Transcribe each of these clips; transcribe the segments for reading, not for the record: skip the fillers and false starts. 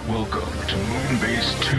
Welcome to Moonbase 2.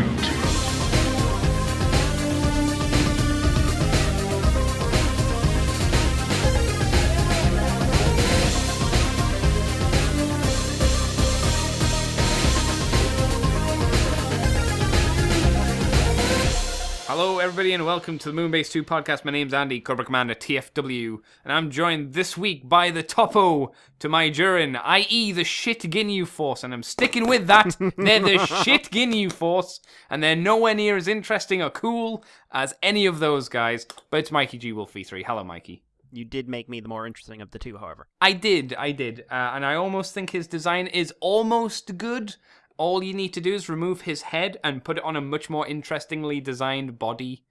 Hello, everybody, and welcome to the Moonbase 2 podcast. My name's Andy, Cobra Commander TFW, and I'm joined this week by the topo to my Durin, i.e. the shit Ginyu Force, and I'm sticking with that. They're the shit Ginyu Force, and they're nowhere near as interesting or cool as any of those guys, but it's Mikey G. Wolfie 3. Hello, Mikey. You did make me the more interesting of the two, however. I did, and I almost think his design is almost good. All you need to do is remove his head and put it on a much more interestingly designed body.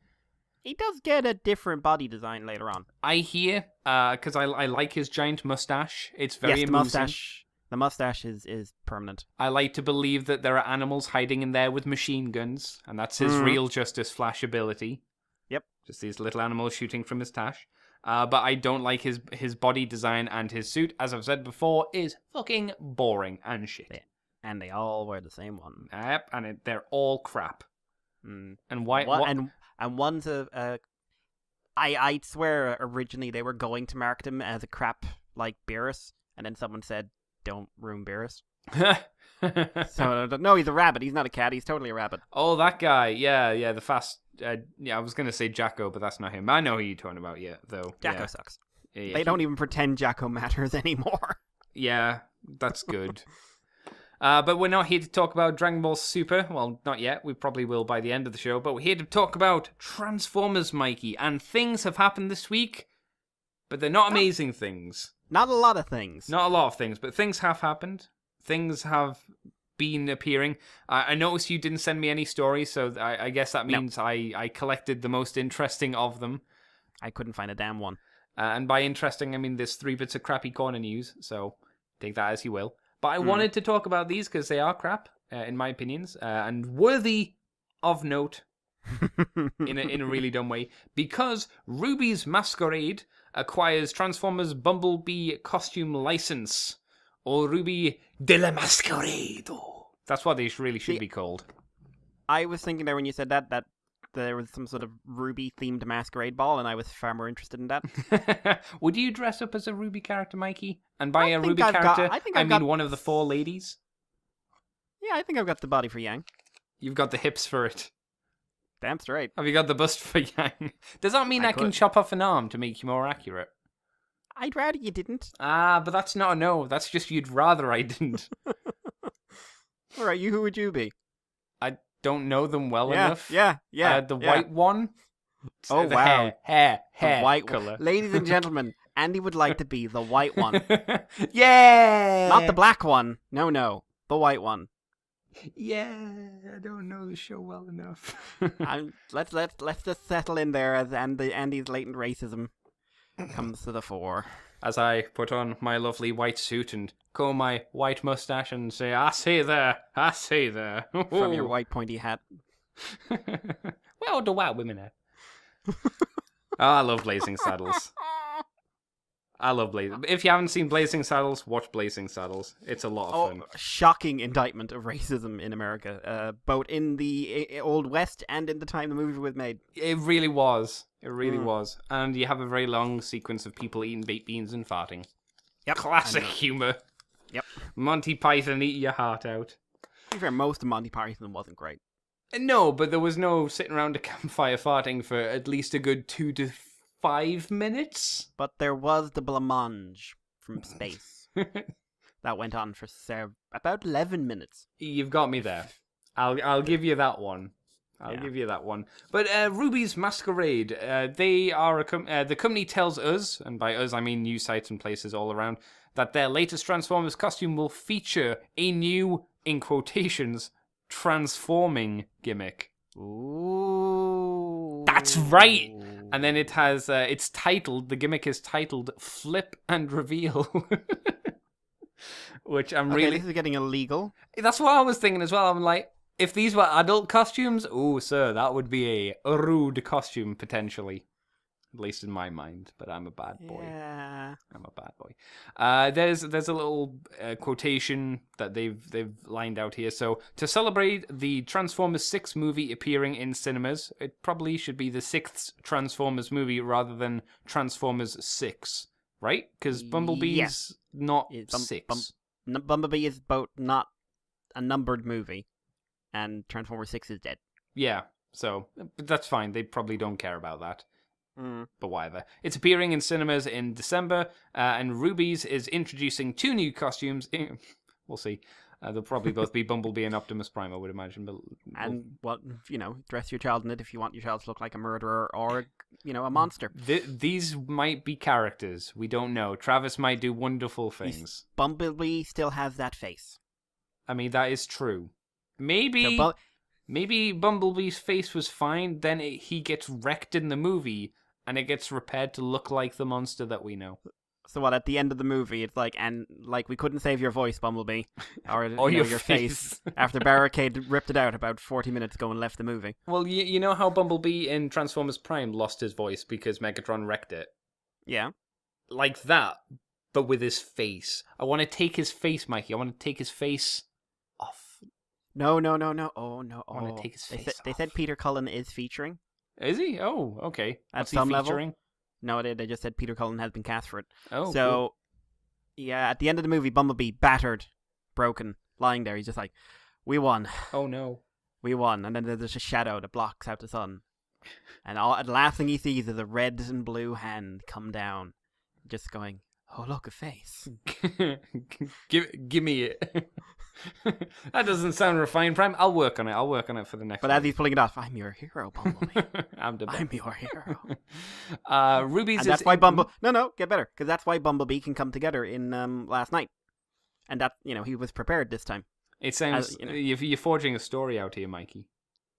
He does get a different body design later on. I hear, because I like his giant mustache. It's very yes, amusing. the mustache is permanent. I like to believe that there are animals hiding in there with machine guns, and that's his real Justice Flash ability. Yep. Just these little animals shooting from his tash. But I don't like his body design, and his suit, as I've said before, is fucking boring and shit. Yeah. And they all wear the same one. Yep, and they're all crap. Mm. And why? And one's a I swear originally they were going to market him as a crap like Beerus, and then someone said, "Don't ruin Beerus." So no, he's a rabbit. He's not a cat. He's totally a rabbit. Oh, that guy. Yeah, the fast. I was gonna say Jacko, but that's not him. I know who you're talking about. Yeah, though. Jacko sucks. Yeah, they don't even pretend Jacko matters anymore. Yeah, that's good. But we're not here to talk about Dragon Ball Super. Well, not yet. We probably will by the end of the show. But we're here to talk about Transformers, Mikey. And things have happened this week, but they're not amazing things. Not a lot of things. Not a lot of things, but things have happened. Things have been appearing. I noticed you didn't send me any stories, so I guess that means I collected the most interesting of them. I couldn't find a damn one. And by interesting, I mean there's 3 bits of crappy corner news, so take that as you will. But I wanted to talk about these because they are crap, in my opinions, and worthy of note in a really dumb way. Because Ruby's Masquerade acquires Transformers Bumblebee costume license, or Ruby de la Masquerade. That's what they really should be called. I was thinking there when you said that there was some sort of Ruby-themed masquerade ball, and I was far more interested in that. Would you dress up as a Ruby character, Mikey? And by a Ruby character, I mean one of the 4 ladies? Yeah, I think I've got the body for Yang. You've got the hips for it. Damn straight. Have you got the bust for Yang? Does that mean I can chop off an arm to make you more accurate? I'd rather you didn't. But that's not a no. That's just you'd rather I didn't. Alright, who would you be? I don't know them well enough. Yeah. The white one. Oh, the wow. Hair The white color. Ladies and gentlemen, Andy would like to be the white one. Yeah! Not the black one. No. The white one. Yeah, I don't know the show well enough. Let's just settle in there as Andy's latent racism comes to the fore. As I put on my lovely white suit and comb my white mustache and say, I see there. From your white pointy hat. Well, the white women are. I love Blazing Saddles. If you haven't seen Blazing Saddles, watch Blazing Saddles. It's a lot of fun. Shocking indictment of racism in America, both in the Old West and in the time the movie was made. It really was. It really was. And you have a very long sequence of people eating baked beans and farting. Yep. Classic humor. Yep. Monty Python eating your heart out. To be fair, most of Monty Python wasn't great. No, but there was no sitting around a campfire farting for at least a good 2 to 5 minutes. But there was the blancmange from space. That went on for about 11 minutes. You've got me there. I'll give you that one. Give you that one. But Ruby's Masquerade, they are the company tells us, and by us I mean news sites and places all around, that their latest Transformers costume will feature a new, in quotations, transforming gimmick. Ooh. That's right. And then it has, the gimmick is titled Flip and Reveal. Which I'm really... this is getting illegal. That's what I was thinking as well. I'm like, if these were adult costumes, oh, sir, that would be a rude costume, potentially. at least in my mind. But I'm a bad boy. Yeah. I'm a bad boy. There's a little quotation that they've lined out here. So to celebrate the Transformers 6 movie appearing in cinemas, it probably should be the 6th Transformers movie rather than Transformers 6, right? Because Bumblebee's not 6. Bumblebee is not a numbered movie, and Transformers 6 is dead. Yeah, so but that's fine. They probably don't care about that. Mm. But whatever. It's appearing in cinemas in December, and Rubies is introducing 2 new costumes. We'll see. They'll probably both be Bumblebee and Optimus Prime, I would imagine. But And, well, dress your child in it if you want your child to look like a murderer or, a monster. These might be characters. We don't know. Travis might do wonderful things. Bumblebee still has that face. I mean, that is true. Maybe Bumblebee's face was fine, then he gets wrecked in the movie, and it gets repaired to look like the monster that we know. So what, at the end of the movie, it's like, we couldn't save your voice, Bumblebee. Or, Or your face. After Barricade ripped it out about 40 minutes ago and left the movie. Well, you know how Bumblebee in Transformers Prime lost his voice because Megatron wrecked it? Yeah. Like that, but with his face. I want to take his face, Mikey. I want to take his face off. No. Oh, no. I want to take his face off. They said Peter Cullen is featuring. Is he? Oh, okay. At some level. No, they just said Peter Cullen has been cast for it. Oh, so, cool. Yeah, at the end of the movie, Bumblebee, battered, broken, lying there. He's just like, we won. Oh, no. We won. And then there's a shadow that blocks out the sun. And the last thing he sees is a red and blue hand come down, just going, oh, look, a face. Give me it. That doesn't sound refined, Prime. I'll work on it for the next But one. as he's pulling it off, I'm your hero, Bumblebee. I'm your hero. Ruby's And that's why get better, because that's why Bumblebee can come together in last night. And that, he was prepared this time. It sounds, you're forging a story out here, Mikey.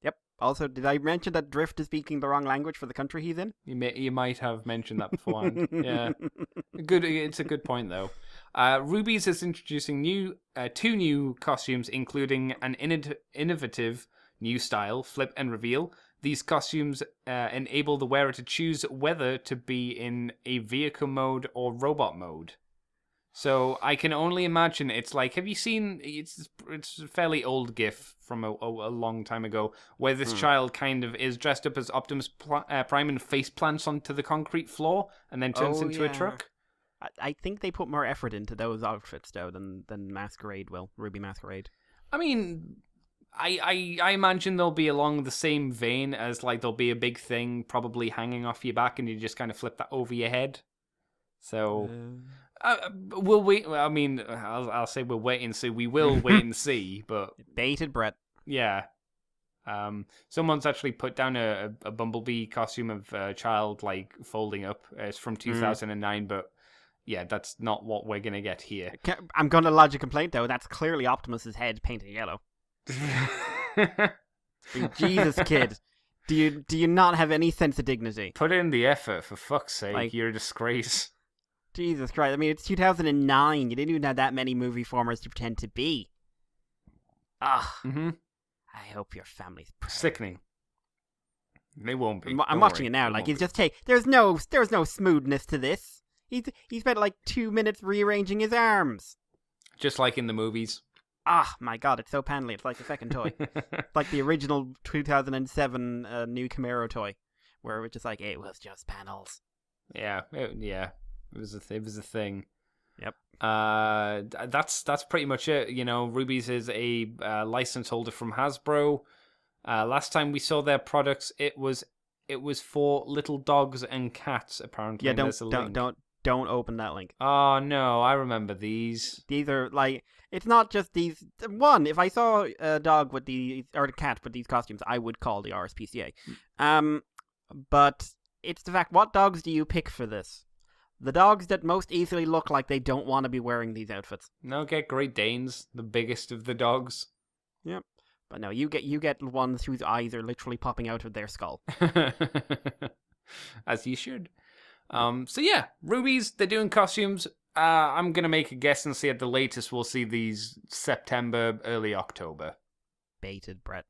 Yep. Also, did I mention that Drift is speaking the wrong language for the country he's in? You might have mentioned that beforehand. Yeah. It's a good point, though. Rubies is introducing 2 new costumes, including an innovative new style, flip and reveal. These costumes enable the wearer to choose whether to be in a vehicle mode or robot mode. So I can only imagine it's like, have you seen, it's a fairly old GIF from a long time ago, where this child kind of is dressed up as Optimus Prime and face plants onto the concrete floor and then turns into a truck? I think they put more effort into those outfits, though, than Masquerade will, Ruby Masquerade. I mean, I imagine they'll be along the same vein as, like, there'll be a big thing probably hanging off your back and you just kind of flip that over your head. So... we'll wait. I mean, I'll say we'll wait and see. We will wait and see, but Baited Brett. Yeah. Someone's actually put down a Bumblebee costume of a child like folding up. It's from 2009, but yeah, that's not what we're gonna get here. I'm gonna lodge a complaint though. That's clearly Optimus's head painted yellow. Jesus, kid. Do you not have any sense of dignity? Put in the effort, for fuck's sake. You're a disgrace. Jesus Christ. I mean, it's 2009. You didn't even have that many movie formers to pretend to be. Mm-hmm. I hope your family's proud. Sickening. They won't be. I'm watching it now. Like, it's just there's no smoothness to this. He spent like 2 minutes rearranging his arms. Just like in the movies. My God, it's so panly. It's like a second toy. Like the original 2007 new Camaro toy, where it was just like, it was just panels. Yeah. It was a thing. Yep. That's pretty much it. Rubies is a license holder from Hasbro. Last time we saw their products, it was for little dogs and cats. Apparently, yeah. Don't open that link. Oh no, I remember these. These are like, it's not just these. One, if I saw a dog with or a cat with these costumes, I would call the RSPCA. But it's the fact, what dogs do you pick for this? The dogs that most easily look like they don't want to be wearing these outfits. No, get Great Danes, the biggest of the dogs. Yep. But no, you get ones whose eyes are literally popping out of their skull. As you should. So yeah, Rubies, they're doing costumes. I'm going to make a guess and say at the latest we'll see these September, early October. Baited breath.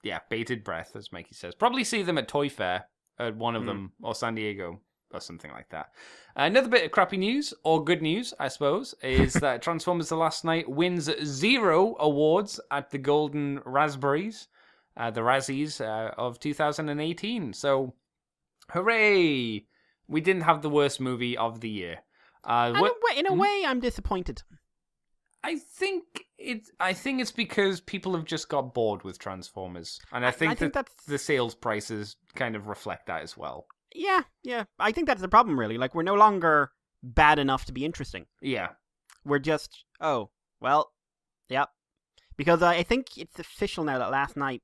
Yeah, bated breath, as Mikey says. Probably see them at Toy Fair, at one of them, or San Diego. or something like that. Another bit of crappy news, or good news, I suppose, is that Transformers The Last Night wins 0 awards at the Golden Raspberries, the Razzies of 2018. So, hooray! We didn't have the worst movie of the year. In a way, I'm disappointed. I think it's because people have just got bored with Transformers, and I think that's the sales prices kind of reflect that as well. Yeah. I think that's the problem, really. Like, we're no longer bad enough to be interesting. Yeah. We're just, yep. Because I think it's official now that Last Night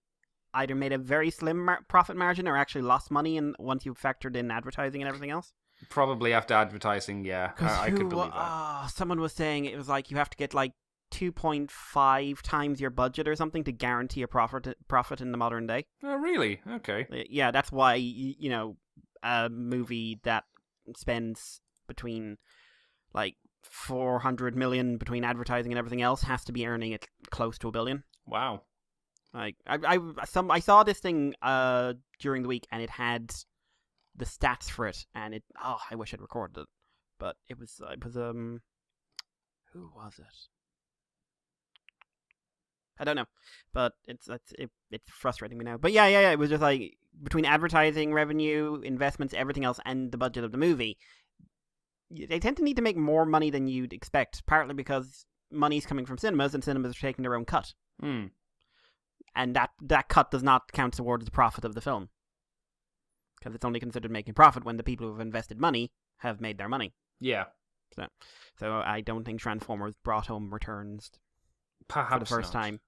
either made a very slim profit margin or actually lost money once you factored in advertising and everything else. Probably after advertising, yeah. I could believe that. Someone was saying it was like you have to get like 2.5 times your budget or something to guarantee a profit in the modern day. Oh, really? Okay. Yeah, that's why, a movie that spends between like 400 million between advertising and everything else has to be earning it close to $1 billion. Wow. Like I saw this thing during the week, and it had the stats for it, and I wish I'd recorded it, but it was who was it? I don't know, but it's frustrating me now. But yeah, it was just like between advertising revenue, investments, everything else, and the budget of the movie, they tend to need to make more money than you'd expect, partly because money's coming from cinemas, and cinemas are taking their own cut. And that cut does not count towards the profit of the film, because it's only considered making profit when the people who have invested money have made their money. Yeah. So I don't think Transformers brought home returns Perhaps for the first time.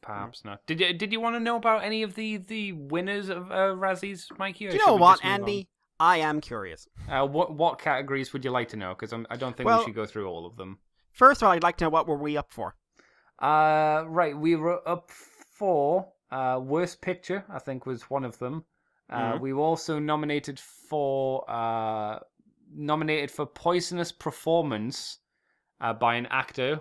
Perhaps not. Did you want to know about any of the winners of Razzies, Mikey? Do you know what, Andy? I am curious. What categories would you like to know? Because I don't think we should go through all of them. First of all, I'd like to know what were we up for. Right, we were up for Worst Picture, I think was one of them. We were also nominated for Poisonous Performance by an actor,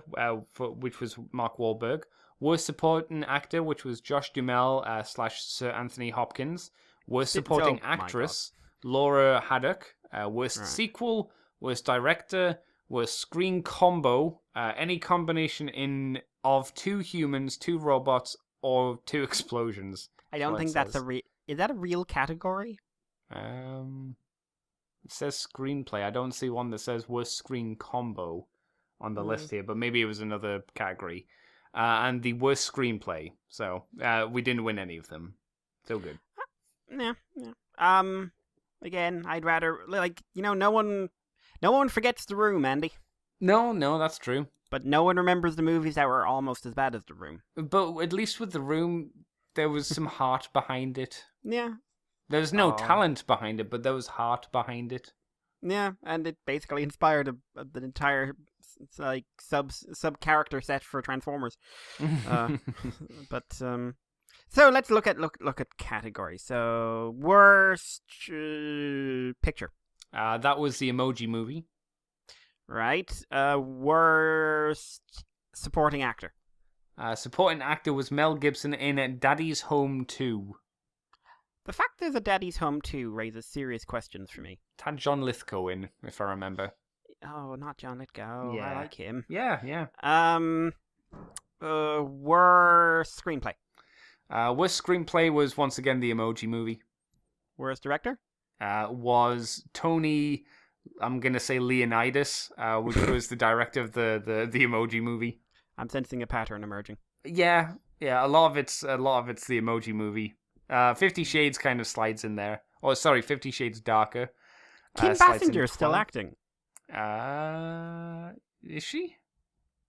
which was Mark Wahlberg. Worst Supporting Actor, which was Josh Duhamel / Sir Anthony Hopkins. Worst Supporting Actress, Laura Haddock. Worst Sequel, Worst Director, Worst Screen Combo, any combination of 2 humans, 2 robots, or 2 explosions. I don't think that's is that a real category? It says screenplay. I don't see one that says worst screen combo on the list here, but maybe it was another category. And the worst screenplay. So we didn't win any of them. Still good. Yeah. Again, I'd rather no one forgets The Room, Andy. No, that's true. But no one remembers the movies that were almost as bad as The Room. But at least with The Room, there was some heart behind it. Yeah. There's no talent behind it, but there was heart behind it. Yeah, and it basically inspired the entire sub character set for Transformers. But so let's look at categories. So worst picture. That was the Emoji Movie. Right. Worst supporting actor. Supporting actor was Mel Gibson in Daddy's Home 2. The fact there's a Daddy's Home 2 raises serious questions for me. It had John Lithgow in, if I remember. Oh, not John Lithgow. Yeah. I like him. Yeah. Worst screenplay. Worst screenplay was once again the Emoji Movie. Worst director? Was Tony, I'm gonna say Leonidas, which was the director of the Emoji Movie. I'm sensing a pattern emerging. Yeah. A lot of it's the Emoji Movie. 50 Shades kind of slides in there. Oh, sorry, 50 Shades Darker. Kim Basinger's still acting. Is she?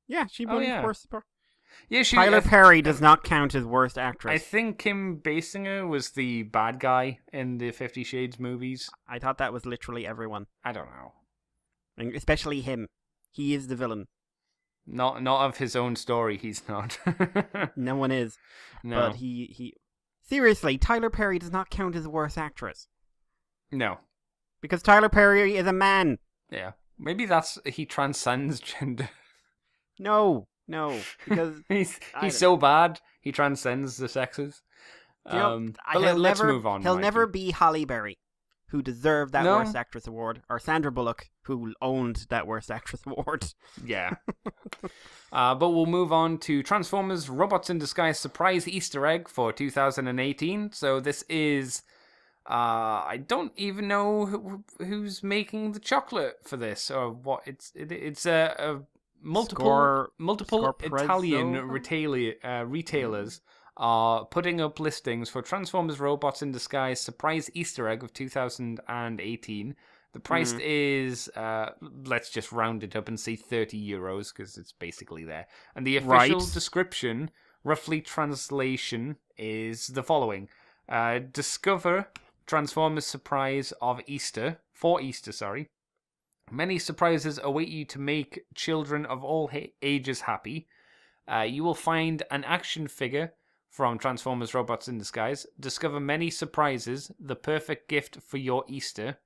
Yeah, she won worst support. Yeah, Tyler Perry does not count as worst actress. I think Kim Basinger was the bad guy in the 50 Shades movies. I thought that was literally everyone. I don't know. And especially him. He is the villain. Not of his own story, he's not. No one is. No. But he... Seriously, Tyler Perry does not count as the worst actress. No. Because Tyler Perry is a man. Yeah. Maybe he transcends gender. No, because he's so bad he transcends the sexes. Let's move on. He'll never be Halle Berry. who deserved that No. Worst Actress award, or Sandra Bullock, who owned that Worst Actress award. Yeah. But we'll move on to Transformers Robots in Disguise Surprise Easter Egg for 2018. So this is... I don't even know who's making the chocolate for this, or what. It's a multiple Italian retailers are putting up listings for Transformers Robots in Disguise Surprise Easter Egg of 2018. The price is, let's just round it up and say €30, because it's basically there. And the official description, roughly translation, is the following. Discover Transformers Surprise of Easter, for Easter, sorry. Many surprises await you to make children of all ages happy. You will find an action figure from Transformers Robots in Disguise. Discover many surprises, the perfect gift for your Easter.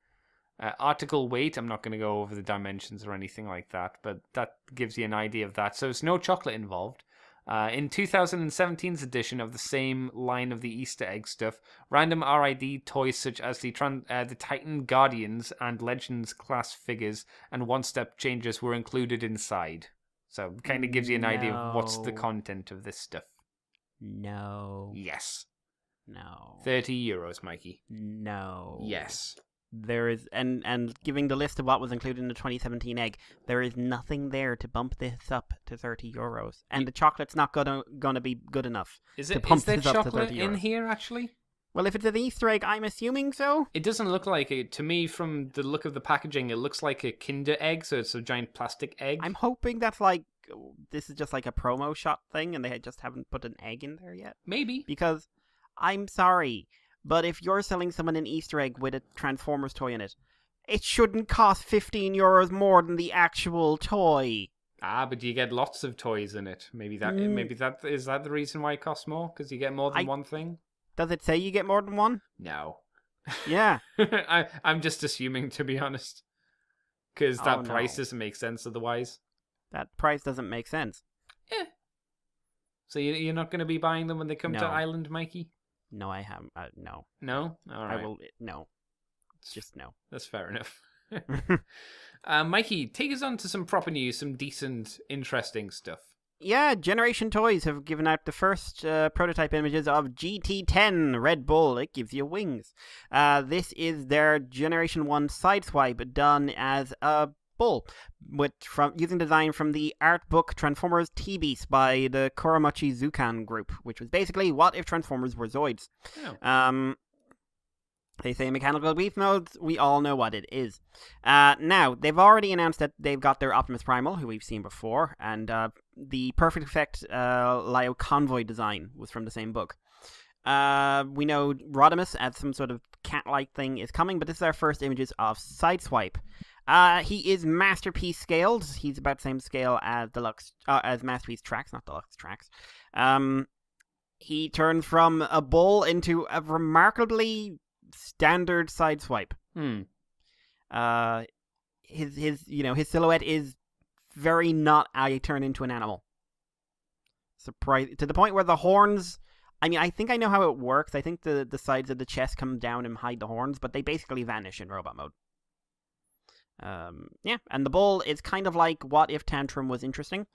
Article weight, I'm not going to go over the dimensions or anything like that, but that gives you an idea of that. So there's no chocolate involved. In 2017's edition of the same line of the Easter egg stuff, random RID toys such as the Titan Guardians and Legends class figures and one-step changes were included inside. So it kind of gives you an idea of what's the content of this stuff. No. Yes. No. €30, Mikey. No. Yes. There is, and giving the list of what was included in the 2017 egg, there is nothing there to bump this up to €30, and the chocolate's not gonna be good enough. Is there chocolate in here actually? Well, if it's an Easter egg, I'm assuming so. It doesn't look like it to me. From the look of the packaging, it looks like a Kinder egg, so it's a giant plastic egg. I'm hoping that's like this is just like a promo shot thing, and they just haven't put an egg in there yet. Maybe because I'm sorry. But if you're selling someone an Easter egg with a Transformers toy in it, it shouldn't cost €15 more than the actual toy. But you get lots of toys in it. Maybe that is that the reason why it costs more, because you get more than one thing. Does it say you get more than one? No. Yeah. I'm just assuming, to be honest, because that price doesn't make sense otherwise. That price doesn't make sense. Yeah. So you're not going to be buying them when they come to Ireland, Mikey? No, I haven't. No. No? All right. I will. No. Just no. That's fair enough. Mikey, take us on to some proper news, some decent, interesting stuff. Yeah, Generation Toys have given out the first prototype images of GT10 Red Bull. It gives you wings. This is their Generation 1 Sideswipe done as a bull, using design from the art book Transformers T-Beast by the Kuramochi Zukan group, which was basically what if Transformers were Zoids. Oh. They say mechanical beast modes, we all know what it is. Now, they've already announced that they've got their Optimus Primal, who we've seen before, and the Perfect Effect Lio Convoy design was from the same book. We know Rodimus as some sort of cat-like thing is coming, but this is our first images of Sideswipe. He is Masterpiece scaled. He's about the same scale as as Masterpiece Tracks, not Deluxe Tracks. He turns from a bull into a remarkably standard Sideswipe. His silhouette is very not I turn into an animal. Surprise to the point where the horns. I mean, I think I know how it works. I think the sides of the chest come down and hide the horns, but they basically vanish in robot mode. And the bull is kind of like what if Tantrum was interesting.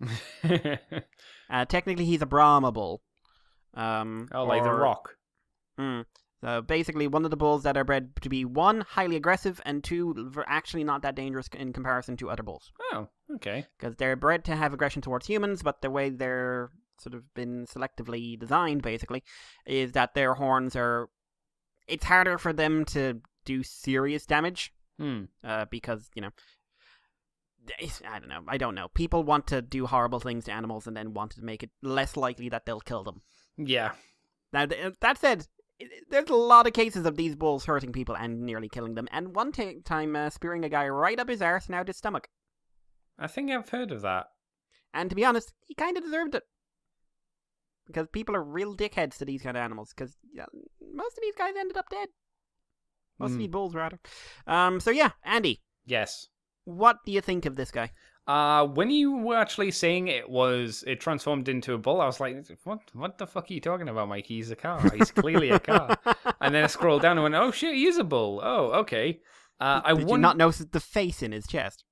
Technically, he's a Brahma bull. Like the Rock. So basically, one of the bulls that are bred to be one, highly aggressive, and two, actually not that dangerous in comparison to other bulls. Oh, okay. Because they're bred to have aggression towards humans, but the way they're sort of been selectively designed, basically, is that their horns are... It's harder for them to do serious damage. Because, I don't know. People want to do horrible things to animals and then want to make it less likely that they'll kill them. Yeah. Now, that said, there's a lot of cases of these bulls hurting people and nearly killing them, and one time spearing a guy right up his arse and out his stomach. I think I've heard of that. And to be honest, he kind of deserved it. Because people are real dickheads to these kind of animals, because most of these guys ended up dead. Most of these bulls, rather. So yeah, Andy. Yes. What do you think of this guy? When you were actually saying it transformed into a bull, I was like, what the fuck are you talking about, Mike? He's a car. He's clearly a car. And then I scrolled down and went, oh shit, he is a bull. Oh, okay. Did you not notice the face in his chest?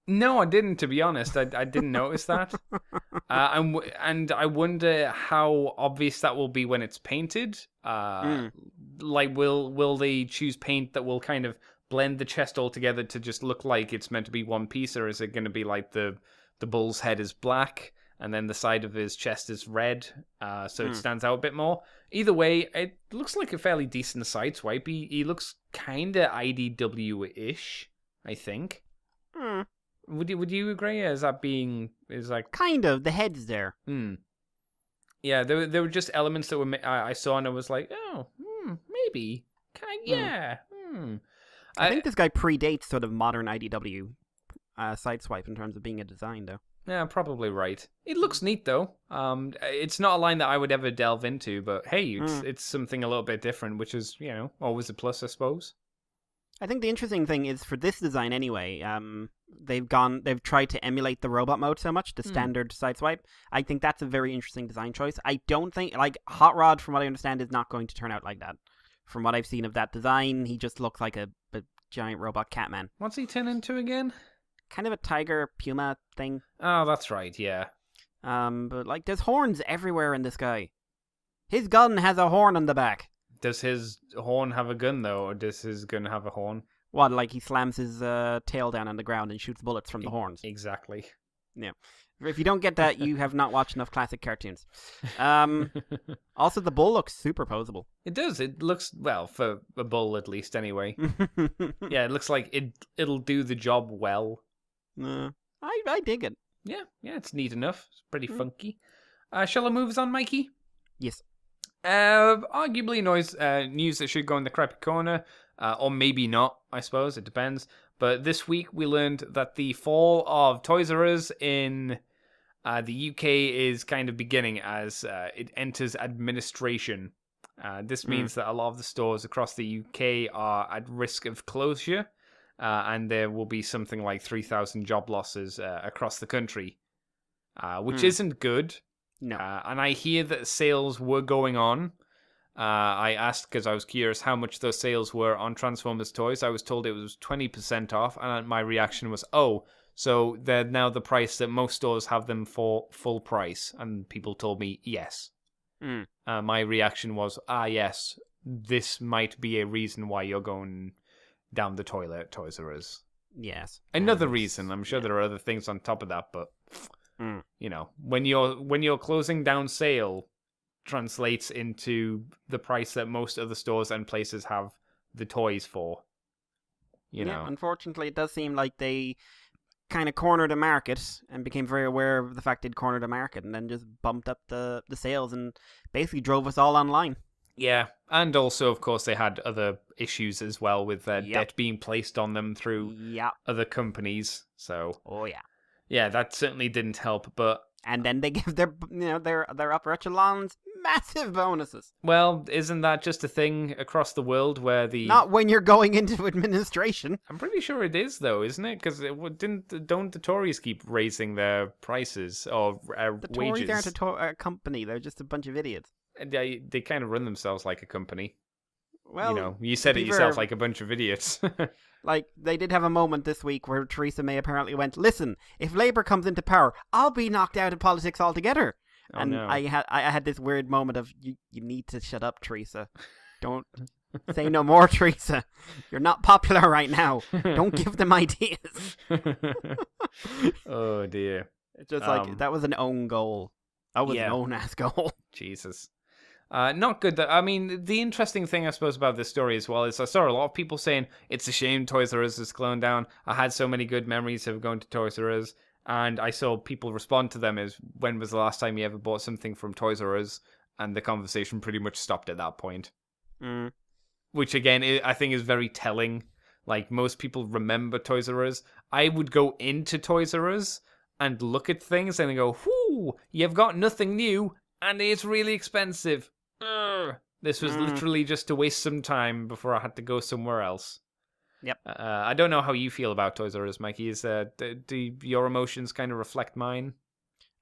No, I didn't, to be honest. I didn't notice that. And I wonder how obvious that will be when it's painted. Like, will they choose paint that will kind of blend the chest all together to just look like it's meant to be one piece, or is it going to be like the bull's head is black and then the side of his chest is red, so it stands out a bit more? Either way, it looks like a fairly decent sideswipe. He looks kind of IDW-ish, I think. Would you agree? Is like kind of the head's there? Yeah, there were just elements that I saw and I was like, oh, maybe, yeah. I think this guy predates sort of modern IDW sideswipe in terms of being a design, though. Yeah, probably right. It looks neat, though. It's not a line that I would ever delve into, but hey, it's something a little bit different, which is, always a plus, I suppose. I think the interesting thing is for this design anyway, they've tried to emulate the robot mode so much, the standard sideswipe. I think that's a very interesting design choice. I don't think, like, Hot Rod, from what I understand, is not going to turn out like that. From what I've seen of that design, he just looks like a giant robot Catman. What's he turn into again? Kind of a tiger puma thing. Oh, that's right, yeah. But like, there's horns everywhere in this guy. His gun has a horn on the back. Does his horn have a gun, though, or does his gun have a horn? What, like he slams his tail down on the ground and shoots bullets from the horns? Exactly. Yeah. If you don't get that, you have not watched enough classic cartoons. Also, the bull looks super posable. It does. It looks, well, for a bull at least, anyway. Yeah, it looks like it'll do the job well. I dig it. Yeah, it's neat enough. It's pretty funky. Shall I move us on, Mikey? Yes. Arguably news that should go in the crappy corner, or maybe not, I suppose. It depends. But this week we learned that the fall of Toys R Us in the UK is kind of beginning as it enters administration. This means that a lot of the stores across the UK are at risk of closure, and there will be something like 3,000 job losses across the country, which isn't good. No. And I hear that sales were going on. I asked because I was curious how much those sales were on Transformers toys. I was told it was 20% off, and my reaction was, oh, so they're now the price that most stores have them for full price. And people told me, yes. My reaction was, yes, this might be a reason why you're going down the toilet at Toys R Us. Yes. Another reason. I'm sure there are other things on top of that, but, when you're closing down sale, translates into the price that most other stores and places have the toys for. You know. Unfortunately, it does seem like they kind of cornered the market and became very aware of the fact they'd cornered the market and then just bumped up the sales and basically drove us all online. Yeah, and also, of course, they had other issues as well with debt being placed on them through other companies. So, yeah, that certainly didn't help. But and then they give their upper echelons massive bonuses. Well, isn't that just a thing across the world where not when you're going into administration? I'm pretty sure it is, though, isn't it? Because don't the Tories keep raising their prices or the wages? The Tories aren't a company; they're just a bunch of idiots. They kind of run themselves like a company. Well, you said it yourself, like a bunch of idiots. Like, they did have a moment this week where Theresa May apparently went, listen, if Labour comes into power, I'll be knocked out of politics altogether. Oh, and no. I had this weird moment of, you need to shut up, Theresa. Don't say no more, Theresa. You're not popular right now. Don't give them ideas. Oh, dear. It's just like, that was an own goal. That was an own-ass goal. Jesus. Not good. I mean, the interesting thing, I suppose, about this story as well is I saw a lot of people saying it's a shame Toys R Us is closed down. I had so many good memories of going to Toys R Us, and I saw people respond to them as, when was the last time you ever bought something from Toys R Us? And the conversation pretty much stopped at that point. Which, again, I think is very telling. Like, most people remember Toys R Us. I would go into Toys R Us and look at things and go, whoo, you've got nothing new, and it's really expensive. This was literally just to waste some time before I had to go somewhere else. Yep. I don't know how you feel about Toys R Us, Mikey. Do your emotions kind of reflect mine?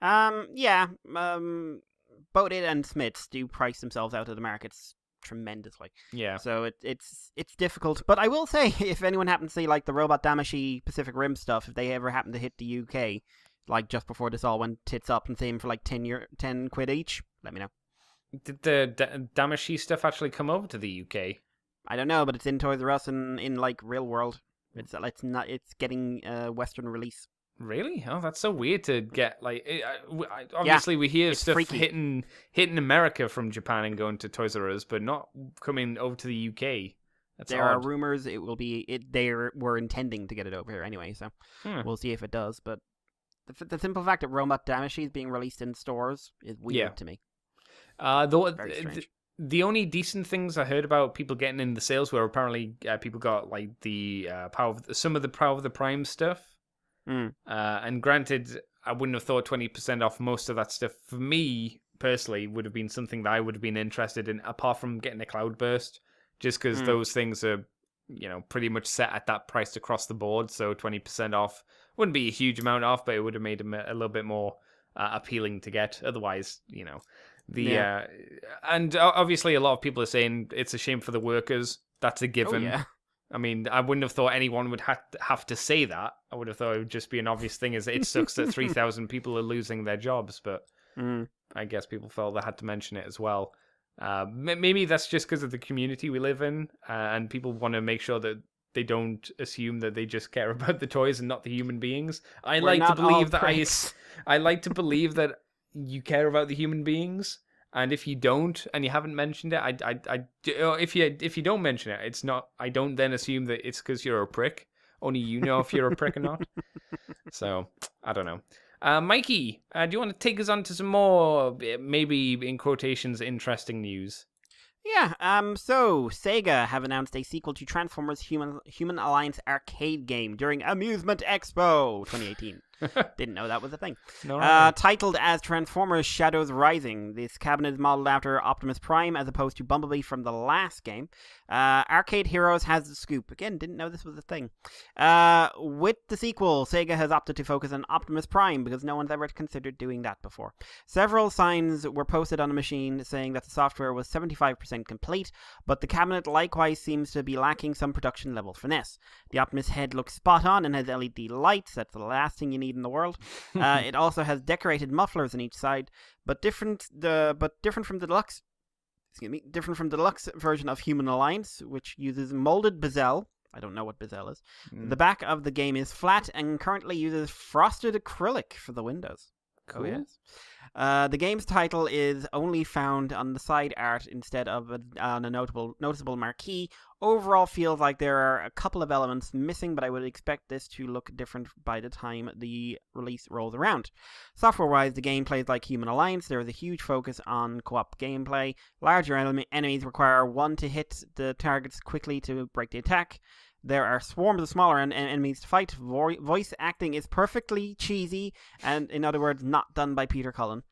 Yeah. Both it and Smiths do price themselves out of the markets tremendously. Yeah. So it's difficult. But I will say, if anyone happens to see like the Robot Damacy Pacific Rim stuff, if they ever happen to hit the UK, like just before this all went tits up and same for like 10 quid each, let me know. Did the Damacy stuff actually come over to the UK? I don't know, but it's in Toys R Us and in like real world. It's getting Western release. Really? Oh, that's so weird to get. Like, obviously we hear stuff freaky. hitting America from Japan and going to Toys R Us, but not coming over to the UK. There are rumors it will be. They were intending to get it over here anyway, so we'll see if it does. But the simple fact that Robot Damacy is being released in stores is weird to me. Very strange. The only decent things I heard about people getting in the sales were apparently people got like the some of the Power of the Prime stuff. And granted, I wouldn't have thought 20% off most of that stuff for me personally would have been something that I would have been interested in, apart from getting a Cloudburst, just because those things are, pretty much set at that price across the board. So 20% off wouldn't be a huge amount off, but it would have made them a little bit more appealing to get. Otherwise, and obviously a lot of people are saying it's a shame for the workers. That's a given. Oh, yeah. I mean, I wouldn't have thought anyone would have to say that. I would have thought it would just be an obvious thing, is it sucks that 3,000 people are losing their jobs, but I guess people felt they had to mention it as well. Maybe that's just because of the community we live in, and people want to make sure that they don't assume that they just care about the toys and not the human beings. I like to believe that you care about the human beings. And if you don't, and you haven't mentioned it, if you don't mention it, it's not. I don't then assume that it's because you're a prick. Only you know if you're a prick or not. So I don't know. Mikey, do you want to take us on to some more, maybe in quotations, interesting news? Yeah, so Sega have announced a sequel to Transformers Human Alliance arcade game during Amusement Expo 2018. Didn't know that was a thing. No. Titled as Transformers Shadows Rising, this cabinet is modeled after Optimus Prime as opposed to Bumblebee from the last game. Arcade Heroes has the scoop. Again, didn't know this was a thing. With the sequel, Sega has opted to focus on Optimus Prime because no one's ever considered doing that before. Several signs were posted on the machine saying that the software was 75% complete, but the cabinet likewise seems to be lacking some production level finesse. The Optimus head looks spot on and has LED lights. That's the last thing you need in the world. It also has decorated mufflers on each side, but different from the deluxe. Different from the deluxe version of Human Alliance, which uses molded bezel. I don't know what bezel is. The back of the game is flat and currently uses frosted acrylic for the windows. Cool. Oh, yes. The game's title is only found on the side art instead of on a noticeable marquee. Overall, feels like there are a couple of elements missing, but I would expect this to look different by the time the release rolls around. Software-wise, the game plays like Human Alliance. There is a huge focus on co-op gameplay. Larger enemies require one to hit the targets quickly to break the attack. There are swarms of smaller enemies to fight. Voice acting is perfectly cheesy, and in other words, not done by Peter Cullen.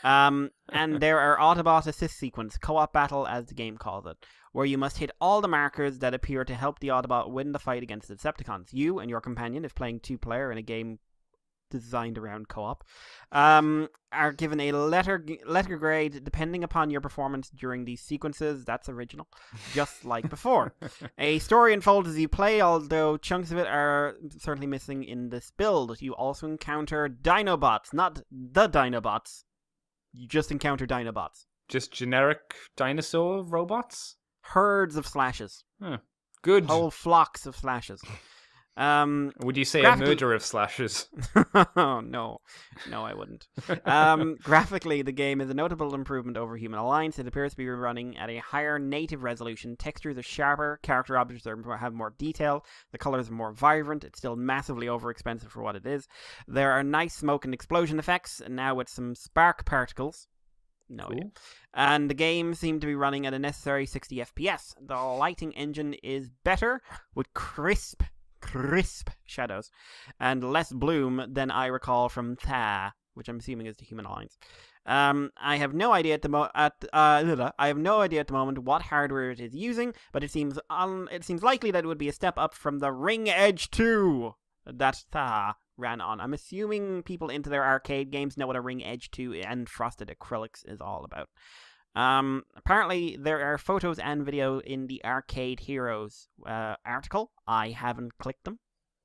And there are Autobot assist sequence, co-op battle as the game calls it, where you must hit all the markers that appear to help the Autobot win the fight against the Decepticons. You and your companion, if playing 2-player in a game designed around co-op, are given a letter grade depending upon your performance during these sequences. That's original, just like before. A story unfolds as you play, although chunks of it are certainly missing in this build. You also encounter Dinobots, not the Dinobots. You just encounter Dinobots. Just generic dinosaur robots? Herds of slashes. Huh. Good. Whole flocks of slashes. Would you say a murder of slashes? Oh, no, I wouldn't. Graphically, the game is a notable improvement over Human Alliance. It appears to be running at a higher native resolution. Textures are sharper, character objects have more detail, the colors are more vibrant. It's still massively overexpensive for what it is. There are nice smoke and explosion effects, and now with some spark particles. No idea. And the game seemed to be running at a necessary 60 FPS. The lighting engine is better, with crisp shadows and less bloom than I recall from Tha, which I'm assuming is the Human Alliance. I have no idea at the I have no idea at the moment what hardware it is using, but it seems likely that it would be a step up from the Ring Edge 2 that ran on. I'm assuming people into their arcade games know what a Ring Edge 2 and Frosted Acrylics is all about. Apparently, there are photos and video in the Arcade Heroes article. I haven't clicked them.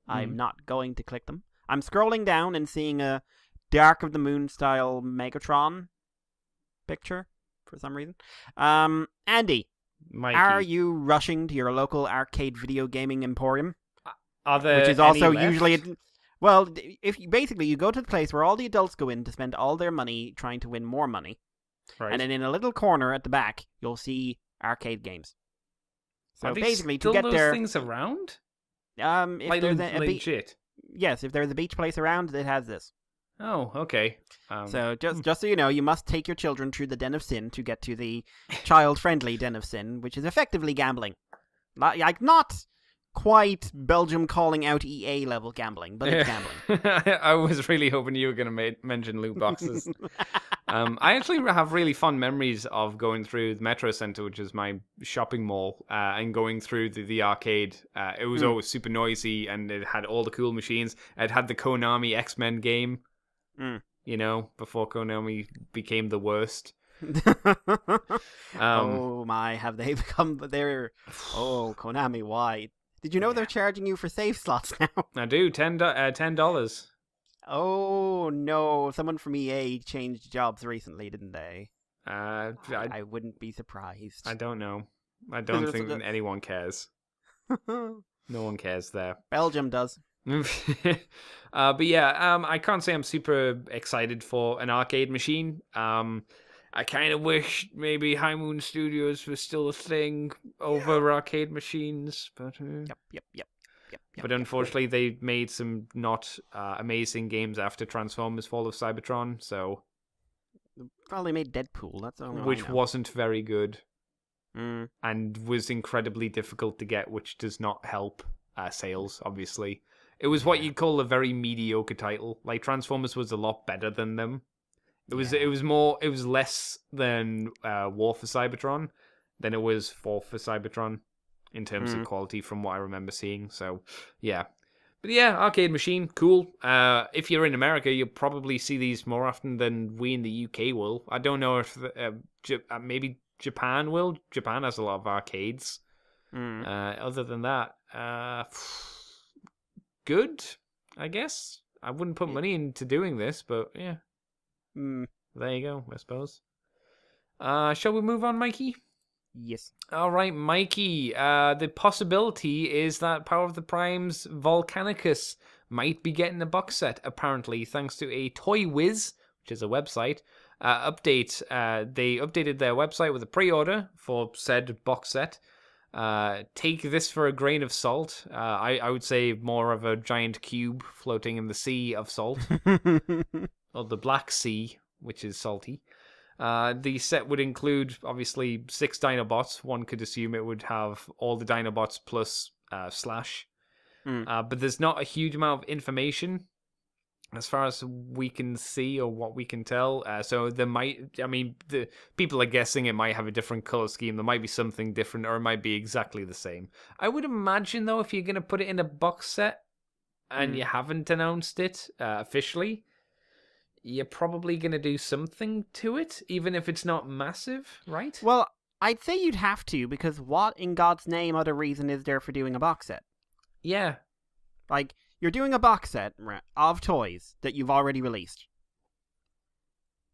I'm not going to click them. I'm scrolling down and seeing a Dark of the Moon style Megatron picture for some reason. Andy, Mikey. are you rushing to your local arcade video gaming emporium? Are there which is also any left? usually well, if you go to the place where all the adults go in to spend all their money trying to win more money, Right. and then in a little corner at the back you'll see arcade games. So Are they basically, still to get those there, things around? if Like there's a legit. yes, if there's a beach place around, it has this. Oh, okay. So just so you know, you must take your children through the Den of Sin to get to the child-friendly Den of Sin, which is effectively gambling. Like not quite Belgium calling out EA level gambling, but it's gambling. I was really hoping you were going to mention loot boxes. I actually have really fond memories of going through the Metro Center, which is my shopping mall, and going through the arcade. It was always super noisy, and it had all the cool machines. It had the Konami X-Men game, you know, before Konami became the worst. Oh my, have they become their... Oh, Konami, why? Did you know they're charging you for save slots now? I do, $10. Oh no, someone from EA changed jobs recently, didn't they? I wouldn't be surprised. I don't know. I don't think anyone cares. No one cares there. Belgium does. But yeah, I can't say I'm super excited for an arcade machine. I kind of wish maybe High Moon Studios was still a thing over arcade machines, but Yep. But unfortunately, they made some not amazing games after Transformers: Fall of Cybertron, so Probably made Deadpool. That's the only one I which know. wasn't very good Mm. and was incredibly difficult to get, which does not help sales. Obviously, it was what you'd call a very mediocre title. Like Transformers was a lot better than them. It was less than War for Cybertron than it was Fall for Cybertron in terms of quality from what I remember seeing. So, yeah. But yeah, arcade machine, cool. If you're in America, you'll probably see these more often than we in the UK will. I don't know if maybe Japan will. Japan has a lot of arcades. Other than that, good, I guess. I wouldn't put money into doing this, but yeah. There you go, I suppose. Shall we move on, Mikey? Yes. All right, Mikey. The possibility is that Power of the Prime's Volcanicus might be getting a box set, apparently, thanks to a Toy Whiz, which is a website, update. They updated their website with a pre-order for said box set. Take this for a grain of salt. I would say more of a giant cube floating in the sea of salt. Or the Black Sea, which is salty. The set would include, obviously, 6 Dinobots. One could assume it would have all the Dinobots plus Slash. But there's not a huge amount of information as far as we can see or what we can tell. So there might, the people are guessing it might have a different color scheme. There might be something different, or it might be exactly the same. I would imagine, though, if you're going to put it in a box set and you haven't announced it officially, you're probably going to do something to it, even if it's not massive, right? Well, I'd say you'd have to, because what in God's name other reason is there for doing a box set? Yeah. Like, you're doing a box set of toys that you've already released.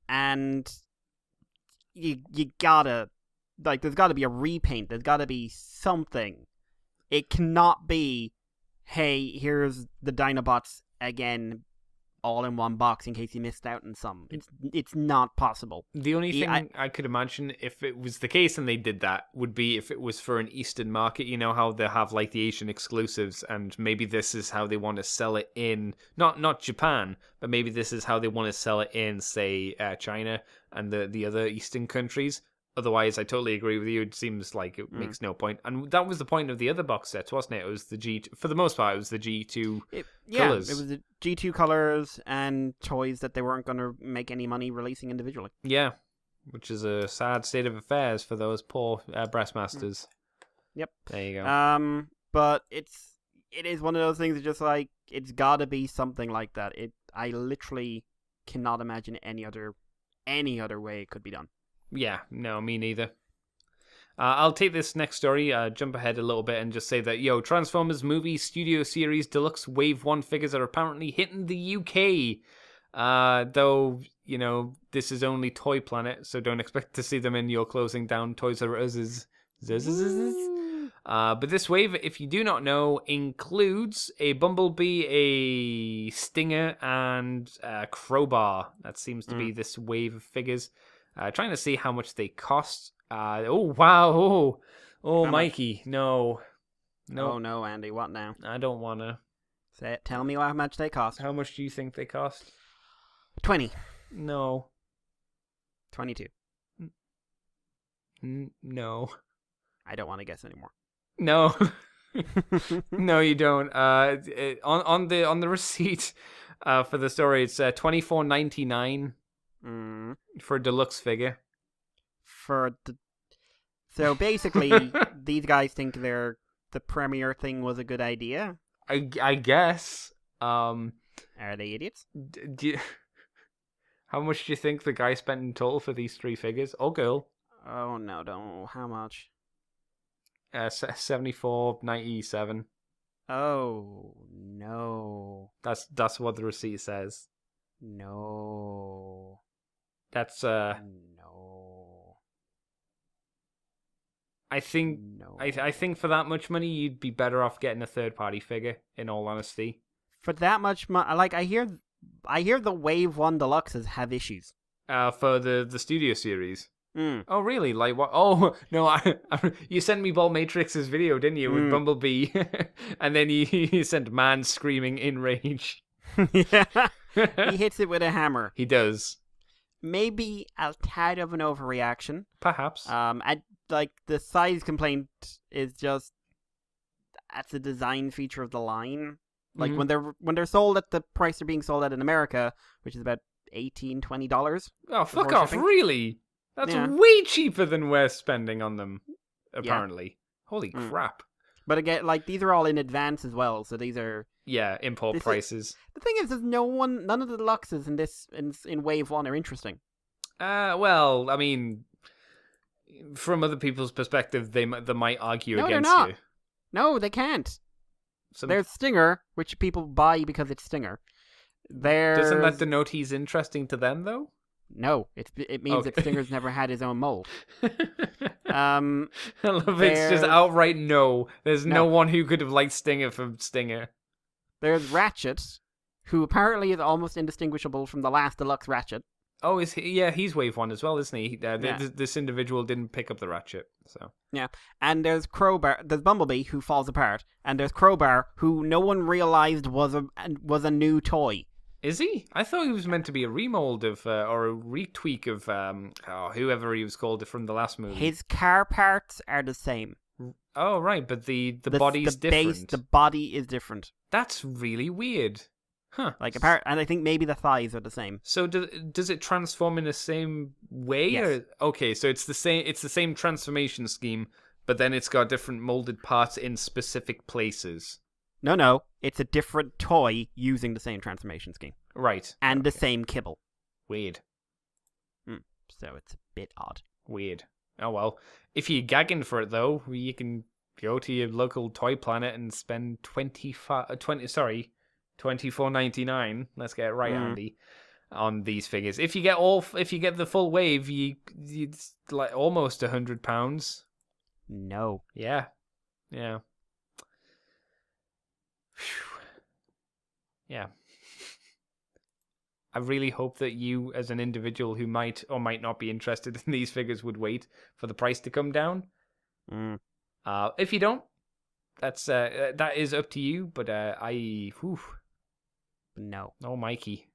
And you gotta, like, there's gotta be a repaint, there's gotta be something. It cannot be, hey, here's the Dinobots again, all in one box in case you missed out on some. It's not possible. The only thing I could imagine, if it was the case and they did that, would be if it was for an Eastern market. You know how they have like the Asian exclusives, and maybe this is how they want to sell it in not Japan, but maybe this is how they want to sell it in, say, China and the other Eastern countries. Otherwise, I totally agree with you. It seems like it makes no point. And that was the point of the other box sets, wasn't it? It was the G. For the most part, it was the G2 colors. It was the G2 colors and toys that they weren't going to make any money releasing individually. Yeah, which is a sad state of affairs for those poor Breastmasters. Yep. There you go. But it is one of those things that just like it's got to be something like that. I literally cannot imagine any other way it could be done. Yeah, no, me neither. I'll take this next story, jump ahead a little bit, and just say that, Transformers Movie Studio Series Deluxe Wave 1 figures are apparently hitting the UK. Though, this is only Toy Planet, so don't expect to see them in your closing down Toys R Us. But this wave, if you do not know, includes a Bumblebee, a Stinger, and a Crowbar. That seems to be this wave of figures. Trying to see how much they cost. Oh, wow. Oh, Mikey. No. Oh, no, Andy. What now? I don't want to. Say it. Tell me how much they cost. How much do you think they cost? 20. No. 22. No. I don't want to guess anymore. No. No, you don't. On the receipt for the story, it's $24.99 for a deluxe figure. So basically, these guys think the premiere thing was a good idea. I guess. Are they idiots? How much do you think the guy spent in total for these 3 figures? Or girl? Oh no! Don't. How much? $74.97. Oh no! That's what the receipt says. No. That's No. I think No. I think for that much money you'd be better off getting a third party figure, in all honesty. For that much money, like I hear the Wave 1 Deluxes have issues. For the studio series. Mm. Oh really? Like what? Oh no! You sent me Ball Matrix's video, didn't you, with Bumblebee, and then you sent man screaming in rage. Yeah, he hits it with a hammer. He does. Maybe a tad of an overreaction. Perhaps. Like the size complaint is just that's a design feature of the line. Like when they're sold at the price they're being sold at in America, which is about $18-$20. Oh fuck off! Shipping. Really? That's way cheaper than we're spending on them. Apparently. Yeah. Holy crap! But again, like these are all in advance as well, so these are import prices. The thing is, none of the deluxes in this in Wave 1 are interesting. Well, I mean, from other people's perspective, they might argue against they're not. you. No, they can't. There's Stinger, which people buy because it's Stinger. Doesn't that denote he's interesting to them, though? No, it means that Stinger's never had his own mold. I love it. It's just outright no. There's no one who could have liked Stinger from Stinger. There's Ratchet, who apparently is almost indistinguishable from the last deluxe Ratchet. Oh, is he? Yeah, he's Wave 1 as well, isn't he? This individual didn't pick up the Ratchet, so. Yeah, and there's Crowbar. There's Bumblebee, who falls apart, and there's Crowbar, who no one realized was a new toy. Is he? I thought he was meant to be a remold of, or a retweak of, whoever he was called from the last movie. His car parts are the same. Oh, right, but the body's different. The body is different. That's really weird. Huh. And I think maybe the thighs are the same. So does it transform in the same way? Yes. Okay, so it's the same transformation scheme, but then it's got different molded parts in specific places. No, it's a different toy using the same transformation scheme. Right. And the same kibble. Weird. So it's a bit odd. Weird. Oh well. If you're gagging for it though, you can go to your local Toy Planet and spend $24.99. Let's get it right, Andy. On these figures. If you get the full wave, it's like almost £100. No. Yeah. Yeah. I really hope that you, as an individual who might or might not be interested in these figures, would wait for the price to come down. If you don't, that is up to you. But no. Oh, Mikey.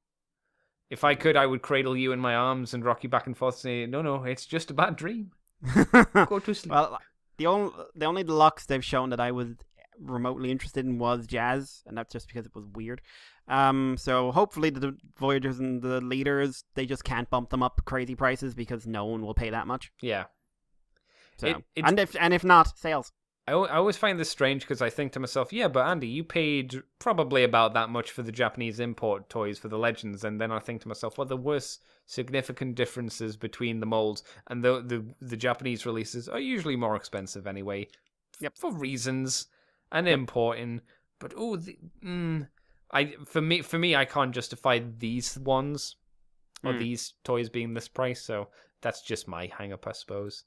If I could, I would cradle you in my arms and rock you back and forth, saying, "No, it's just a bad dream." Go to sleep. Well, the only deluxe they've shown that I was remotely interested in was Jazz, and that's just because it was weird. So hopefully the Voyagers and the Leaders, they just can't bump them up crazy prices because no one will pay that much. Yeah. So and if not, sales. I always find this strange because I think to myself, yeah, but Andy, you paid probably about that much for the Japanese import toys for the Legends, and then I think to myself, well, there were significant differences between the molds, and the Japanese releases are usually more expensive anyway, for reasons, and importing. But for me, I can't justify these ones or these toys being this price, so that's just my hang-up, I suppose.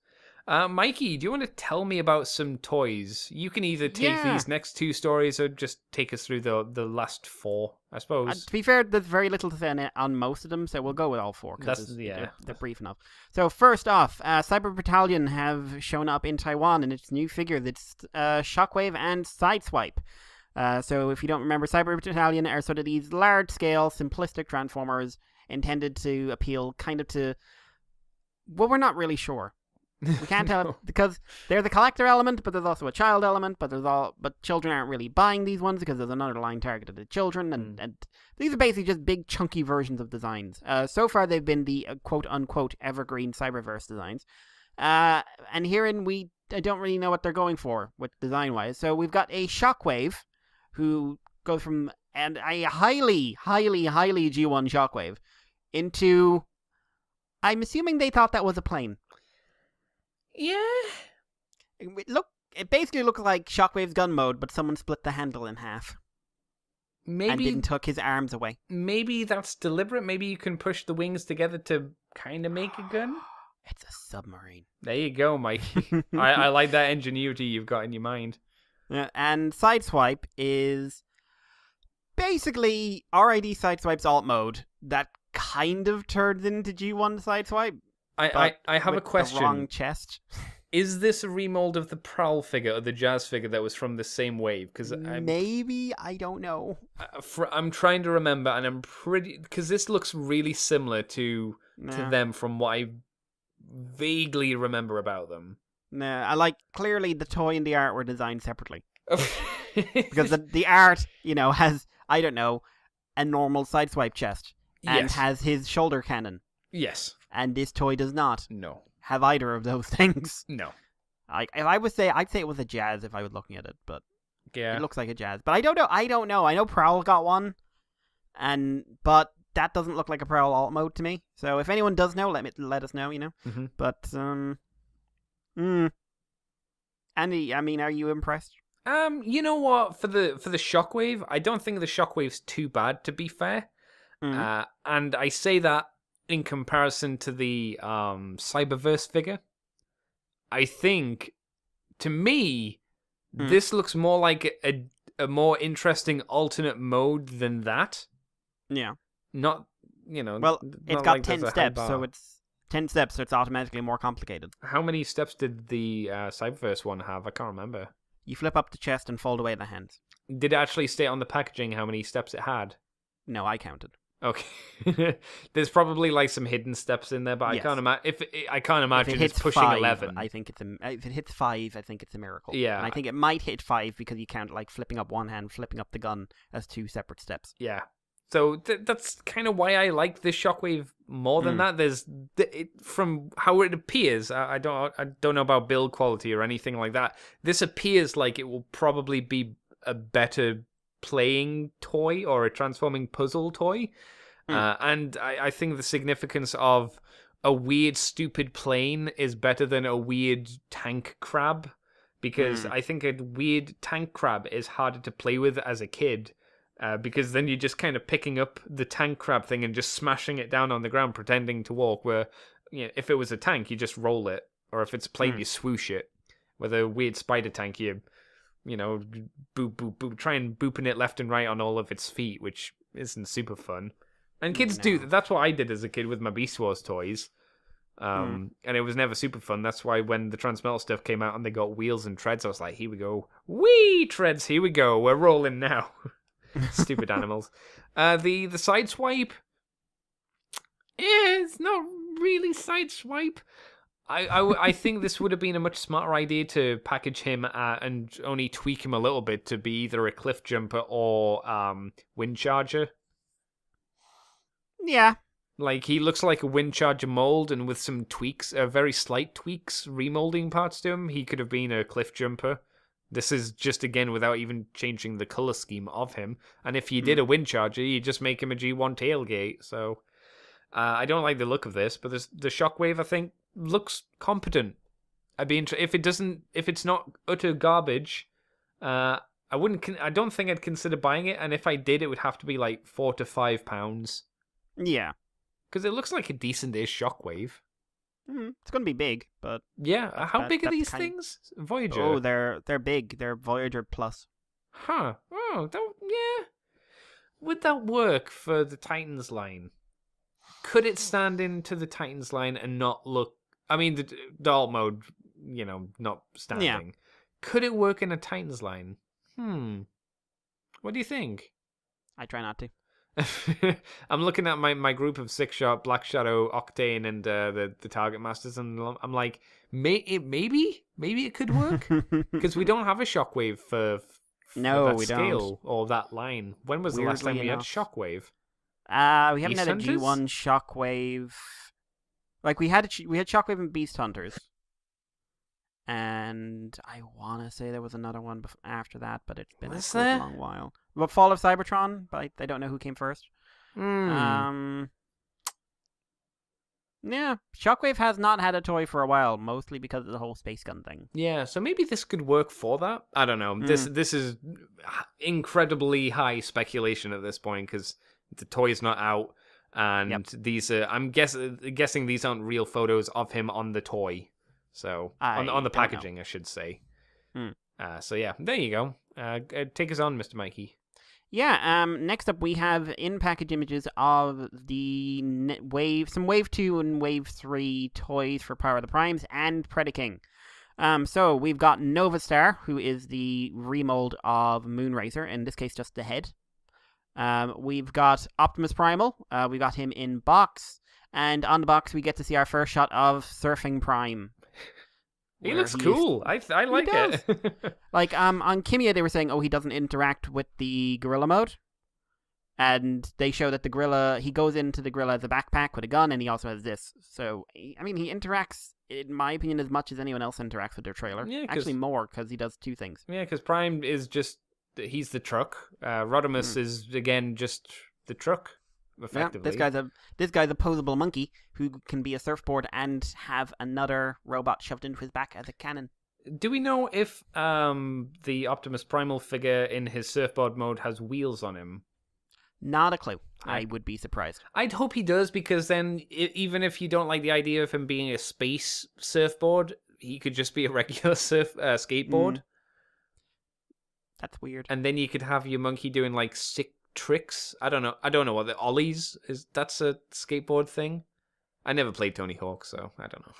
Mikey, do you want to tell me about some toys? You can either take these next two stories or just take us through the last four, I suppose. To be fair, there's very little to say on most of them, so we'll go with all four because they're brief enough. So first off, Cyber Battalion have shown up in Taiwan in its new figure that's Shockwave and Sideswipe. So if you don't remember, Cyber Battalion are sort of these large-scale, simplistic Transformers intended to appeal kind of to... Well, we're not really sure. We can't tell because there's a collector element, but there's also a child element. But children aren't really buying these ones because there's an underlying targeted at children, and these are basically just big chunky versions of designs. So far, they've been the quote unquote evergreen Cyberverse designs, and herein I don't really know what they're going for with design wise. So we've got a Shockwave, who goes from a highly G1 Shockwave into. I'm assuming they thought that was a plane. Yeah. It basically looks like Shockwave's gun mode, but someone split the handle in half. Maybe and didn't tuck his arms away. Maybe that's deliberate. Maybe you can push the wings together to kind of make a gun. It's a submarine. There you go, Mikey. I like that ingenuity you've got in your mind. Yeah, and Sideswipe is basically RID Sideswipe's alt mode that kind of turns into G1 Sideswipe. I have a question. The wrong chest. Is this a remold of the Prowl figure or the Jazz figure that was from the same wave? Because maybe, I don't know. I'm trying to remember, and I'm pretty because this looks really similar to them from what I vaguely remember about them. Nah, I like clearly the toy and the art were designed separately. Because the art, has I don't know a normal Sideswipe chest and has his shoulder cannon. Yes. And this toy does not. No. Have either of those things. No. If I would say, I'd say it was a Jazz if I was looking at it, but it looks like a Jazz. But I don't know. I know Prowl got one, but that doesn't look like a Prowl alt mode to me. So if anyone does know, let us know. Mm-hmm. But Andy, I mean, are you impressed? You know what? For the Shockwave, I don't think the Shockwave's too bad. To be fair, and I say that in comparison to the Cyberverse figure. I think, to me, this looks more like a more interesting alternate mode than that. Yeah. Not, Well, it's got 10 steps, so it's 10 steps, so it's automatically more complicated. How many steps did the Cyberverse one have? I can't remember. You flip up the chest and fold away the hands. Did it actually state on the packaging how many steps it had? No, I counted. Okay. There's probably like some hidden steps in there, but I can't imagine. I can't imagine it's pushing 5, 11. I think if it hits 5, I think it's a miracle. Yeah, and I think it might hit 5 because you count like flipping up one hand, flipping up the gun as 2 separate steps. Yeah. So that's kind of why I like this Shockwave more than that. There's from how it appears. I don't know about build quality or anything like that. This appears like it will probably be a better playing toy or a transforming puzzle toy. And I think the significance of a weird, stupid plane is better than a weird tank crab, because I think a weird tank crab is harder to play with as a kid, because then you're just kind of picking up the tank crab thing and just smashing it down on the ground, pretending to walk, where if it was a tank, you just roll it, or if it's a plane, you swoosh it. With a weird spider tank, you boop, boop, boop, try and booping it left and right on all of its feet, which isn't super fun. And kids do. That's what I did as a kid with my Beast Wars toys. And it was never super fun. That's why when the Transmetal stuff came out and they got wheels and treads, I was like, here we go. Whee! Treads, here we go. We're rolling now. Stupid animals. The Sideswipe. It's not really Sideswipe. I think this would have been a much smarter idea to package him and only tweak him a little bit to be either a cliff jumper or wind charger. Yeah. Like, he looks like a wind charger mold, and with some tweaks, very slight tweaks, remolding parts to him, he could have been a cliff jumper. This is just, again, without even changing the color scheme of him. And if you did a wind charger, you just make him a G1 tailgate. So, I don't like the look of this, but the Shockwave, I think, looks competent. I'd be if it's not utter garbage, I don't think I'd consider buying it. And if I did, it would have to be like £4 to £5. Yeah. Because it looks like a decent-ish Shockwave. It's going to be big, but... Yeah, how big are these things? Voyager? Oh, they're big. They're Voyager Plus. Huh. Oh, yeah. Would that work for the Titans line? Could it stand into the Titans line and not look... I mean, the alt mode, not standing. Yeah. Could it work in a Titans line? What do you think? I try not to. I'm looking at my group of 6-shot, Black Shadow, Octane, and the Target Masters, and I'm like, maybe it could work, because we don't have a Shockwave for that we scale don't. or that line. When was the last time we had Shockwave? We haven't Beast had a Hunters? G1 Shockwave. Like we had Shockwave and Beast Hunters, and I want to say there was another one after that, but it's been Was a there? long while. Well, Fall of Cybertron, but I don't know who came first. Yeah, Shockwave has not had a toy for a while, mostly because of the whole space gun thing. Yeah, so maybe this could work for that. I don't know. This is incredibly high speculation at this point because the toy's not out, and these are. I'm guessing these aren't real photos of him on the toy. So on the packaging, I should say. So yeah, there you go. Take us on, Mr. Mikey. Yeah, next up we have in-package images of the some Wave 2 and Wave 3 toys for Power of the Primes and Predaking. So we've got Nova Star, who is the remold of Moonracer, in this case just the head. We've got Optimus Primal, we got him in box, and on the box we get to see our first shot of Surfing Prime. He looks cool. I like it. Like on Kimia, they were saying, he doesn't interact with the gorilla mode, and they show that the gorilla, he goes into the gorilla as a backpack with a gun, and he also has this. So I mean, he interacts, in my opinion, as much as anyone else interacts with their trailer. Yeah, actually more because he does two things. Yeah, because Prime is he's the truck. Rodimus is again just the truck. Effectively. Yeah, this guy's a posable monkey who can be a surfboard and have another robot shoved into his back as a cannon. Do we know if the Optimus Primal figure in his surfboard mode has wheels on him? Not a clue. I would be surprised. I'd hope he does, because then even if you don't like the idea of him being a space surfboard, he could just be a regular skateboard. That's weird. And then you could have your monkey doing like sick tricks. I don't know what the ollies is. That's a skateboard thing. I never played Tony Hawk, so I don't know.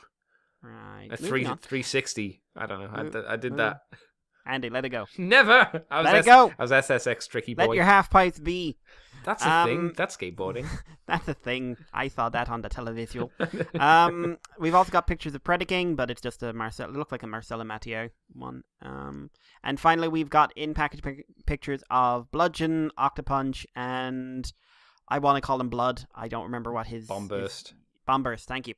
Right. A 360. I don't know. I did that. Andy, let it go. Never. Let it go. I was SSX tricky boy. Let your half pipes be. That's a thing. That's skateboarding. That's a thing. I saw that on the television. We've also got pictures of Predaking, but it's just it looked like a Marcelo Matteo one. And finally, we've got in-package pictures of Bludgeon, Octopunch, and I want to call him Blood. I don't remember what his... Bombburst. Bombburst, thank you.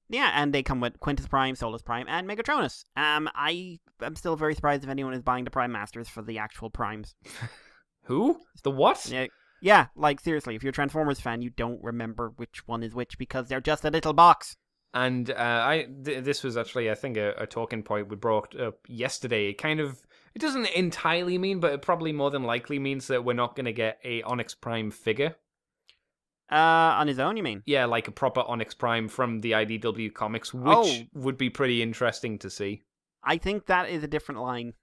Yeah, and they come with Quintus Prime, Solus Prime, and Megatronus. I am still very surprised if anyone is buying the Prime Masters for the actual Primes. Who? The what? Yeah, like seriously, if you're a Transformers fan, you don't remember which one is which because they're just a little box. And this was actually, I think, a talking point we brought up yesterday. It doesn't entirely mean, but it probably more than likely means that we're not going to get a Onyx Prime figure. On his own, you mean? Yeah, like a proper Onyx Prime from the IDW comics, which would be pretty interesting to see. I think that is a different line.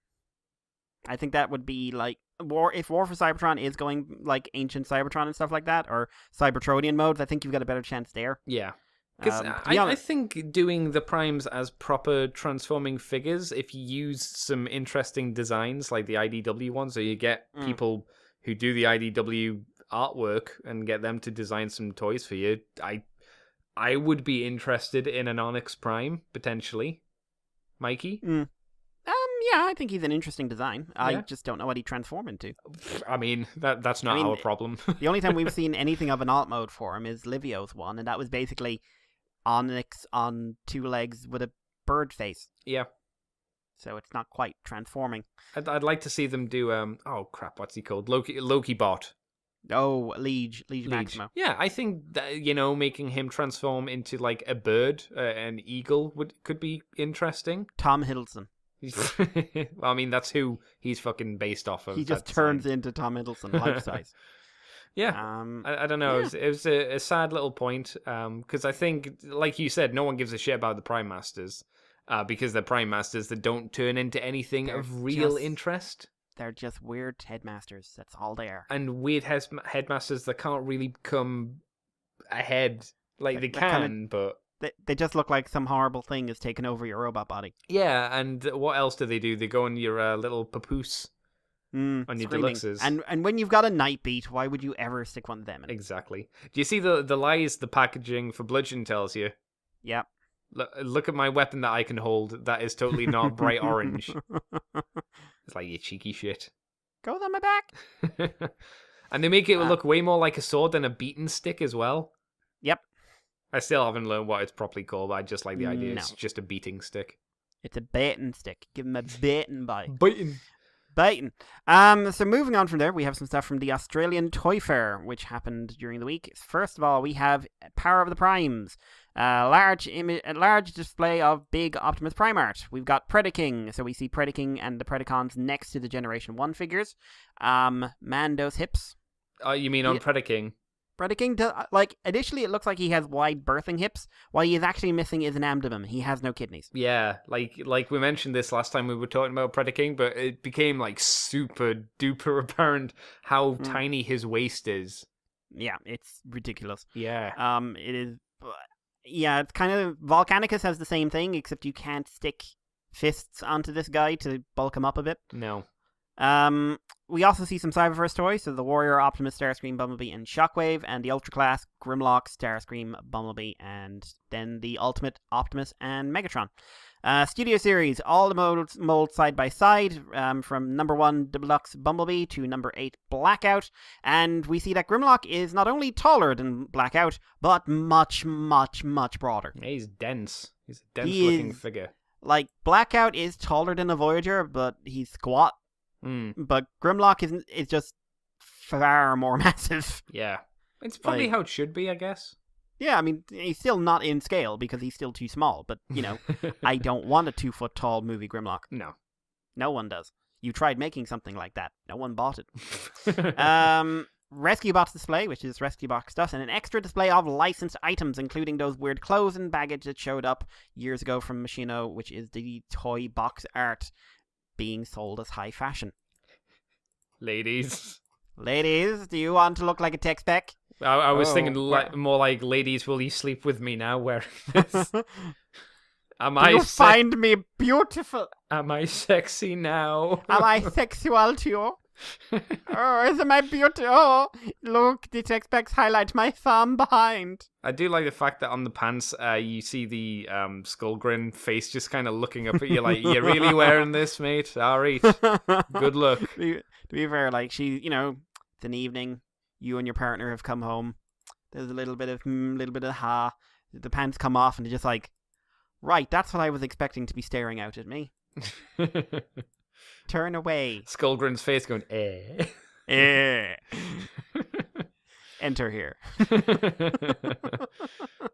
I think that would be like if War for Cybertron is going like ancient Cybertron and stuff like that, or Cybertronian modes. I think you've got a better chance there. Yeah, because I think doing the Primes as proper transforming figures, if you use some interesting designs like the IDW ones, so you get people who do the IDW artwork and get them to design some toys for you, I would be interested in an Onyx Prime, potentially. Mikey? Yeah, I think he's an interesting design. I Yeah. just don't know what he'd transform into. I mean, that's not our problem. The only time we've seen anything of an alt mode for him is Livio's one, and that was basically Onyx on 2 legs with a bird face. Yeah. So it's not quite transforming. I'd like to see them do, oh crap, what's he called? Loki Bot. Oh, Liege Maximo. Yeah, I think that, making him transform into like a bird, an eagle could be interesting. Tom Hiddleston. Well, I mean, that's who he's fucking based off of. He just turns into Tom Hiddleston, life size. Yeah, I don't know. Yeah. It was a sad little point, because I think, like you said, no one gives a shit about the Prime Masters, because they're Prime Masters that don't turn into anything of real interest. They're just weird headmasters. That's all they are. And weird headmasters that can't really become ahead. Like, they can, but... They just look like some horrible thing is taking over your robot body. Yeah, and what else do? They go on your little papoose on your screaming. deluxes. And when you've got a night beat, why would you ever stick one of them in? Exactly. Do you see the lies the packaging for Bludgeon tells you? Yeah. Look at my weapon that I can hold. That is totally not bright orange. It's like, you cheeky shit. Goes on my back. And they make it look way more like a sword than a beaten stick as well. Yep. I still haven't learned what it's properly called, but I just like the idea. No. It's just a beating stick. It's a baiting stick. Give him a baiting bite. Biting. So moving on from there, we have some stuff from the Australian Toy Fair, which happened during the week. First of all, we have Power of the Primes, a large display of big Optimus Prime art. We've got Predaking, so we see Predaking and the Predacons next to the Generation 1 figures. Mando's hips. You mean on Predaking? Predaking, initially it looks like he has wide birthing hips. What he is actually missing is an abdomen. He has no kidneys. Yeah, like we mentioned this last time we were talking about Predaking, but it became like super duper apparent how tiny his waist is. Yeah, it's ridiculous. Yeah. It is. Yeah, it's kind of Volcanicus has the same thing, except you can't stick fists onto this guy to bulk him up a bit. No. We also see some Cyberverse toys, so the Warrior, Optimus, Starscream, Bumblebee, and Shockwave, and the Ultra Class, Grimlock, Starscream, Bumblebee, and then the Ultimate Optimus and Megatron. Studio Series, all the molds side by side, from number 1 Deluxe Bumblebee to number 8 Blackout, and we see that Grimlock is not only taller than Blackout, but much, much, much broader. Yeah, he's dense. He's a dense-looking figure. Like, Blackout is taller than a Voyager, but he's squat. But Grimlock is just far more massive. Yeah. It's probably how it should be, I guess. Yeah, I mean, he's still not in scale because he's still too small. But, I don't want a 2-foot tall movie Grimlock. No. No one does. You tried making something like that. No one bought it. Rescue Box display, which is Rescue Box stuff, and an extra display of licensed items, including those weird clothes and baggage that showed up years ago from Machino, which is the toy box art being sold as high fashion. Ladies, do you want to look like a tech spec? I was thinking more like, ladies, will you sleep with me now wearing this? Do you find me beautiful? Am I sexy now? Am I sexual to you? Oh, isn't my beauty? Oh, look, the tech specs highlight my thumb behind. I do like the fact that on the pants, you see the Skullgrin face just kind of looking up at you like, you're really wearing this, mate? All right. Good luck. To be fair, like, it's an evening, you and your partner have come home, there's a little bit of the pants come off, and they're just like, right, that's what I was expecting to be staring out at me. Turn away. Skullgrin's face going, eh. Eh. Enter here.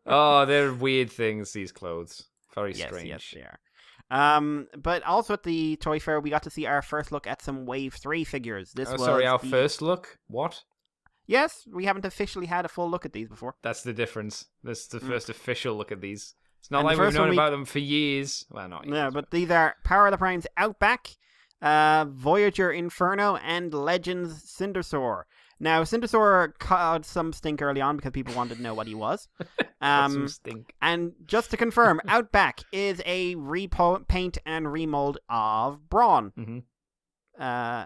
Oh, they're weird things, these clothes. Very strange. Yes, they are. But also at the Toy Fair, we got to see our first look at some Wave 3 figures. First look? What? Yes, we haven't officially had a full look at these before. That's the difference. This is the first official look at these. It's not like we've known about them for years. Well, not years. Yeah, but these are Power of the Primes Outback, Voyager Inferno, and Legends Cindersaur. Now, Cindersaur caused some stink early on because people wanted to know what he was. Some stink. And just to confirm, Outback is a repaint and remold of Brawn. Mm-hmm.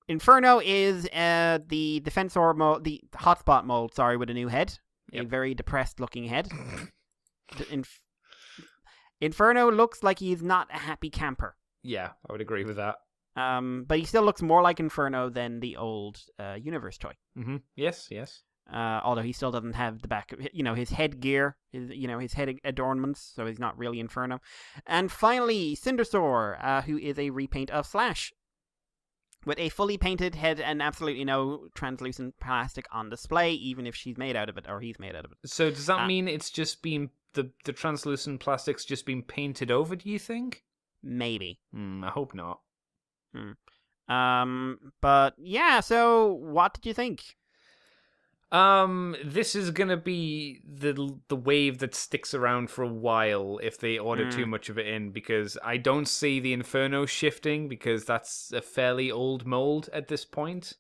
Inferno is the Defensor mold, the Hotspot mold, with a new head. Yep. a very depressed-looking head. Inferno looks like he's not a happy camper. Yeah, I would agree with that. But he still looks more like Inferno than the old Universe toy. Mm-hmm. Yes. Although he still doesn't have the back, his headgear, his head adornments, so he's not really Inferno. And finally, Cindersaur, who is a repaint of Slash, with a fully painted head and absolutely no translucent plastic on display, even if she's made out of it or he's made out of it. So does that mean it's just been the translucent plastic's just been painted over? Do you think? Maybe. I hope not. But yeah. So what did you think? This is gonna be the wave that sticks around for a while if they order too much of it in, because I don't see the Inferno shifting, because that's a fairly old mold at this point.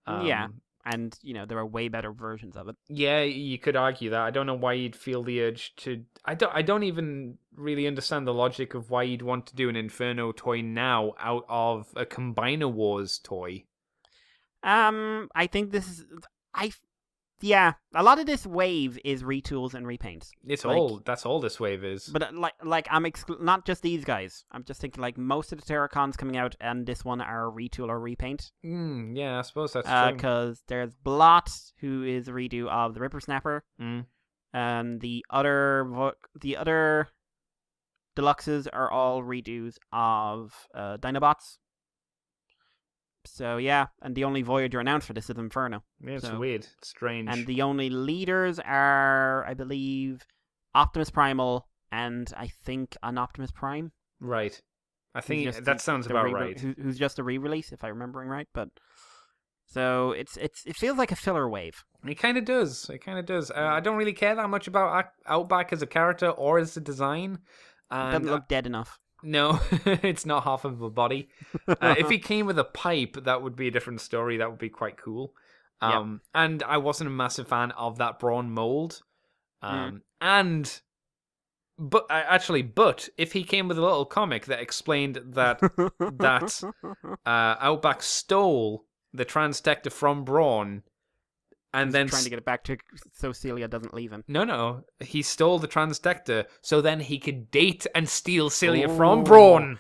Yeah, and there are way better versions of it. Yeah, you could argue that. I don't know why you'd feel the urge to. I don't even really understand the logic of why you'd want to do an Inferno toy now out of a Combiner Wars toy. I think this is Yeah, a lot of this wave is retools and repaints. It's all. That's all this wave is. But I'm not just these guys. I'm just thinking most of the Terracons coming out and this one are retool or repaint. Yeah, I suppose that's true. Because there's Blot, who is a redo of the Ripper Snapper, and the other deluxes are all redos of Dinobots. So yeah, and the only Voyager announced for this is Inferno. Yeah, it's weird. It's strange. And the only leaders are, I believe, Optimus Primal and I think an Optimus Prime. Right. I think that sounds about right. Who's just a re-release, if I'm remembering right. But so it feels like a filler wave. It kind of does. I don't really care that much about Outback as a character or as a design. It doesn't look dead enough. No, it's not half of a body. If he came with a pipe, that would be a different story. That would be quite cool. And I wasn't a massive fan of that Brawn mold. But if he came with a little comic that explained that Outback stole the Transtector from Brawn, and then trying to get it back to so Celia doesn't leave him. No, he stole the Transtector so then he could date and steal Celia from Brawn. And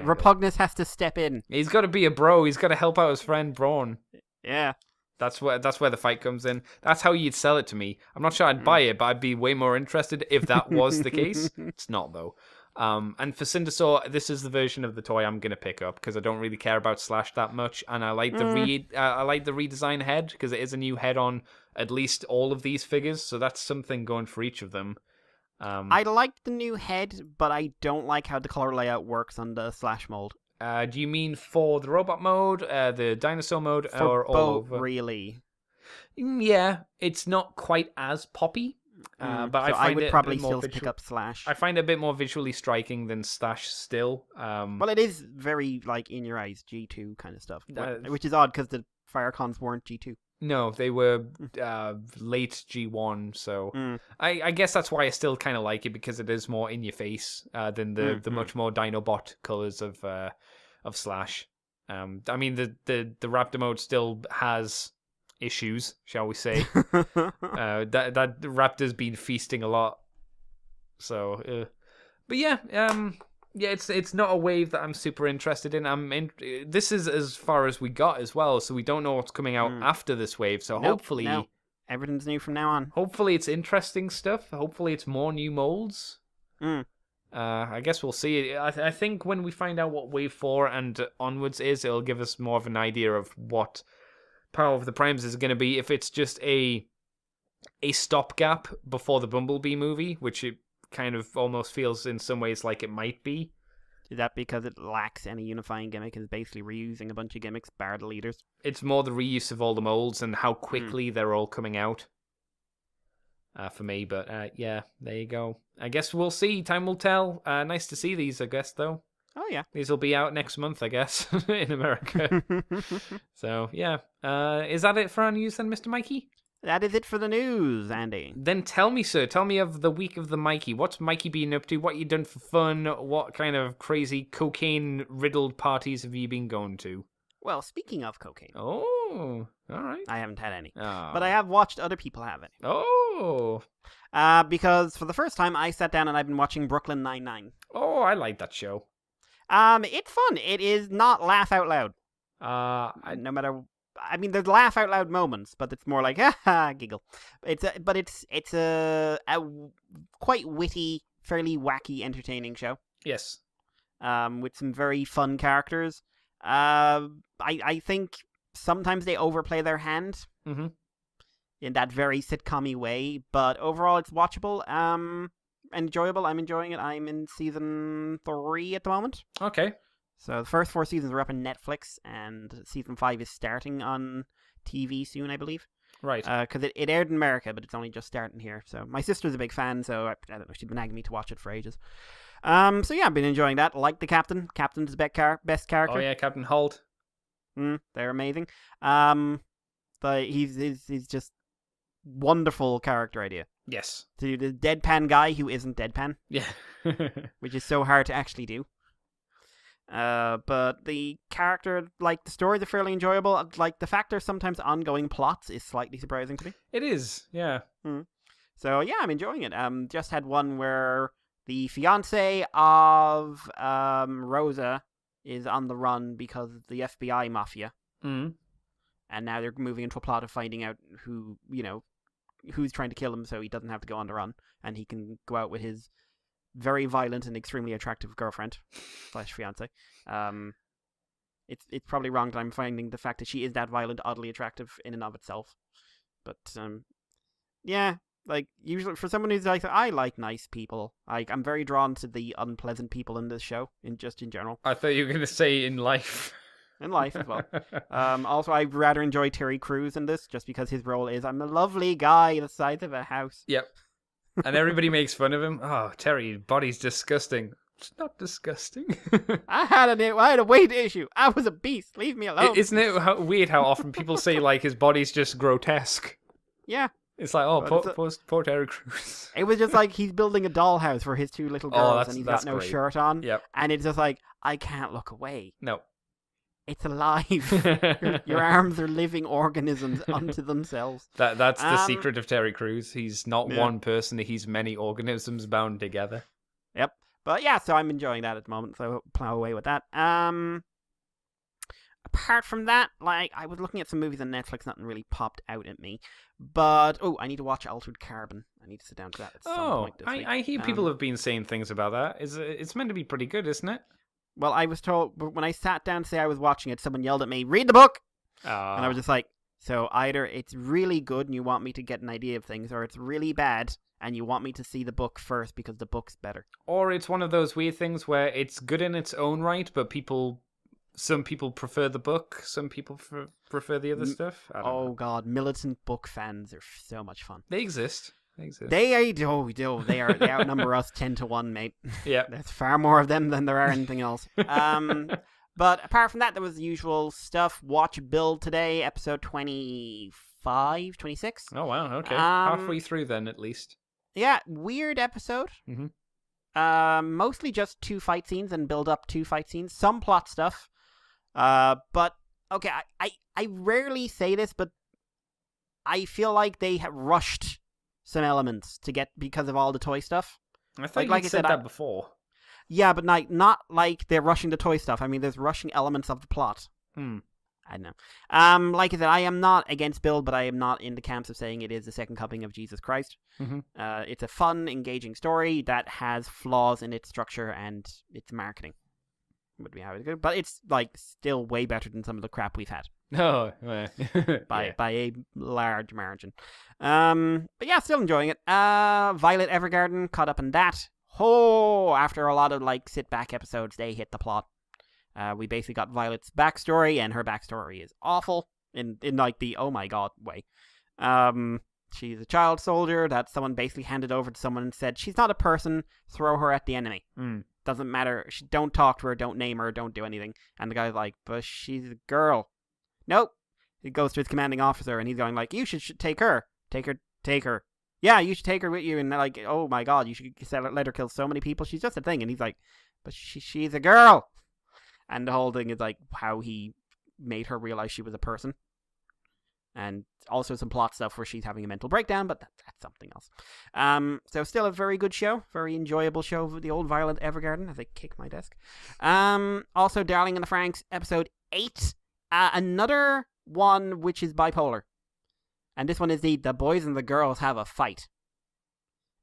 Repugnus has to step in. He's got to be a bro. He's got to help out his friend Brawn. Yeah. That's where the fight comes in. That's how you'd sell it to me. I'm not sure I'd buy it, but I'd be way more interested if that was the case. It's not, though. And for Cindersaur, this is the version of the toy I'm gonna pick up because I don't really care about Slash that much, and I like the redesign head because it is a new head on at least all of these figures, so that's something going for each of them. I like the new head, but I don't like how the color layout works on the Slash mold. Do you mean for the robot mode, the dinosaur mode, or all over? Really? Yeah, it's not quite as poppy. But I would probably still pick up Slash. I find it a bit more visually striking than Slash still. Well, it is very in your eyes G2 kind of stuff, which is odd because the Firecons weren't G2. No, they were late G1. So I guess that's why I still kind of like it, because it is more in your face than the much more Dinobot colors of Slash. I mean the Raptor mode still has issues, shall we say? that Raptor's been feasting a lot. So, but yeah, it's not a wave that I'm super interested in. This is as far as we got as well, so we don't know what's coming out after this wave. So hopefully, everything's new from now on. Hopefully, it's interesting stuff. Hopefully, it's more new molds. I guess we'll see. I think when we find out what Wave 4 and onwards is, it'll give us more of an idea of what Power of the Primes is going to be. If it's just a stopgap before the Bumblebee movie, which it kind of almost feels in some ways like it might be. Is that because it lacks any unifying gimmick? It's basically reusing a bunch of gimmicks, bar the leaders? It's more the reuse of all the molds and how quickly they're all coming out. For me, but yeah, there you go. I guess we'll see. Time will tell. Nice to see these, I guess, though. Oh, yeah. These will be out next month, I guess, in America. So, yeah. Is that it for our news then, Mr. Mikey? That is it for the news, Andy. Then tell me, sir. Tell me of the week of the Mikey. What's Mikey been up to? What you done for fun? What kind of crazy cocaine-riddled parties have you been going to? Well, speaking of cocaine, Oh, all right. I haven't had any. Oh. But I have watched other people have it. Oh. Because for the first time, I sat down and I've been watching Brooklyn Nine-Nine. Oh, I like that show. It's fun. It is not laugh out loud. No matter... I mean, there's laugh out loud moments, but it's more like, ha, giggle. It's a quite witty, fairly wacky, entertaining show. Yes. With some very fun characters. I think sometimes they overplay their hand in that very sitcom-y way, but overall it's watchable, enjoyable. I'm enjoying it. I'm in season 3 at the moment. Okay. So the first 4 seasons are up on Netflix, and season 5 is starting on TV soon, I believe. Right. Because it aired in America, but it's only just starting here. So my sister's a big fan, so I don't know, she's been nagging me to watch it for ages. So yeah, I've been enjoying that. Like the captain. Captain's best character. Oh yeah, Captain Holt. They're amazing. But he's just wonderful character idea. Yes. To the deadpan guy who isn't deadpan. Yeah. Which is so hard to actually do. But the character, like, the stories are fairly enjoyable. Like, the fact there's sometimes ongoing plots is slightly surprising to me. It is, yeah. So yeah, I'm enjoying it. Just had one where the fiance of Rosa is on the run because of the FBI mafia. And now they're moving into a plot of finding out who's trying to kill him so he doesn't have to go on the run and he can go out with his very violent and extremely attractive girlfriend / fiance. It's probably wrong that I'm finding the fact that she is that violent oddly attractive in and of itself. But yeah, like, usually for someone who's like, I like nice people. I'm very drawn to the unpleasant people in this show, in general. I thought you were going to say in life. In life as well. Also, I rather enjoy Terry Crews in this, just because his role is, I'm a lovely guy the size of a house. Yep. And everybody makes fun of him. Oh, Terry, body's disgusting. It's not disgusting. I had a weight issue. I was a beast. Leave me alone. Isn't it weird how often people say, like, his body's just grotesque? Yeah. It's like, poor Terry Crews. It was just like he's building a dollhouse for his 2 little girls, and he's got no great. shirt on. Yep. And it's just like, I can't look away. No. It's alive. Your arms are living organisms unto themselves. That's the secret of Terry Crews. He's not one person, he's many organisms bound together. Yep. But yeah, so I'm enjoying that at the moment, so plow away with that. Apart from that, like, I was looking at some movies on Netflix, nothing really popped out at me. But, I need to watch Altered Carbon. I need to sit down to that at some point this week. I hear people have been saying things about that. It's meant to be pretty good, isn't it? Well, I was told, when I sat down to say I was watching it, someone yelled at me, read the book! And I was just like, so either it's really good and you want me to get an idea of things, or it's really bad and you want me to see the book first because the book's better. Or it's one of those weird things where it's good in its own right, but some people prefer the book, some people prefer the other stuff. I don't know. God, militant book fans are so much fun. They exist. They outnumber us 10 to 1, mate. Yeah. There's far more of them than there are anything else. But apart from that, there was the usual stuff. Watch Build today, episode 25, 26. Oh, wow, okay. Halfway through then, at least. Yeah, weird episode. Mostly just 2 fight scenes and build up 2 fight scenes. Some plot stuff. But, okay, I rarely say this, but I feel like they have rushed some elements because of all the toy stuff. I thought you said that before. Yeah, but not like they're rushing the toy stuff. I mean, there's rushing elements of the plot. I don't know. Like I said, I am not against Build, but I am not in the camps of saying it is the second coming of Jesus Christ. It's a fun, engaging story that has flaws in its structure and its marketing. Would be how it's good, but it's like still way better than some of the crap we've had. Oh, by a large margin. But yeah, still enjoying it. Violet Evergarden, caught up in that. After a lot of like sit back episodes, they hit the plot. We basically got Violet's backstory, and her backstory is awful in like the oh my god way. She's a child soldier that someone basically handed over to someone and said, she's not a person, throw her at the enemy. Doesn't matter. Don't talk to her, don't name her, don't do anything. And the guy's like, but she's a girl. Nope. He goes to his commanding officer and he's going like, you should take her. Take her. Yeah, you should take her with you. And they're like, oh my god, you should let her kill so many people. She's just a thing. And he's like, but she's a girl. And the whole thing is like how he made her realize she was a person. And also some plot stuff where she's having a mental breakdown, but that's something else. So still a very good show, very enjoyable show, the old Violet Evergarden, as I kick my desk. Also, Darling in the Franxx, episode 8. Another one which is bipolar. And this one is the boys and the girls have a fight.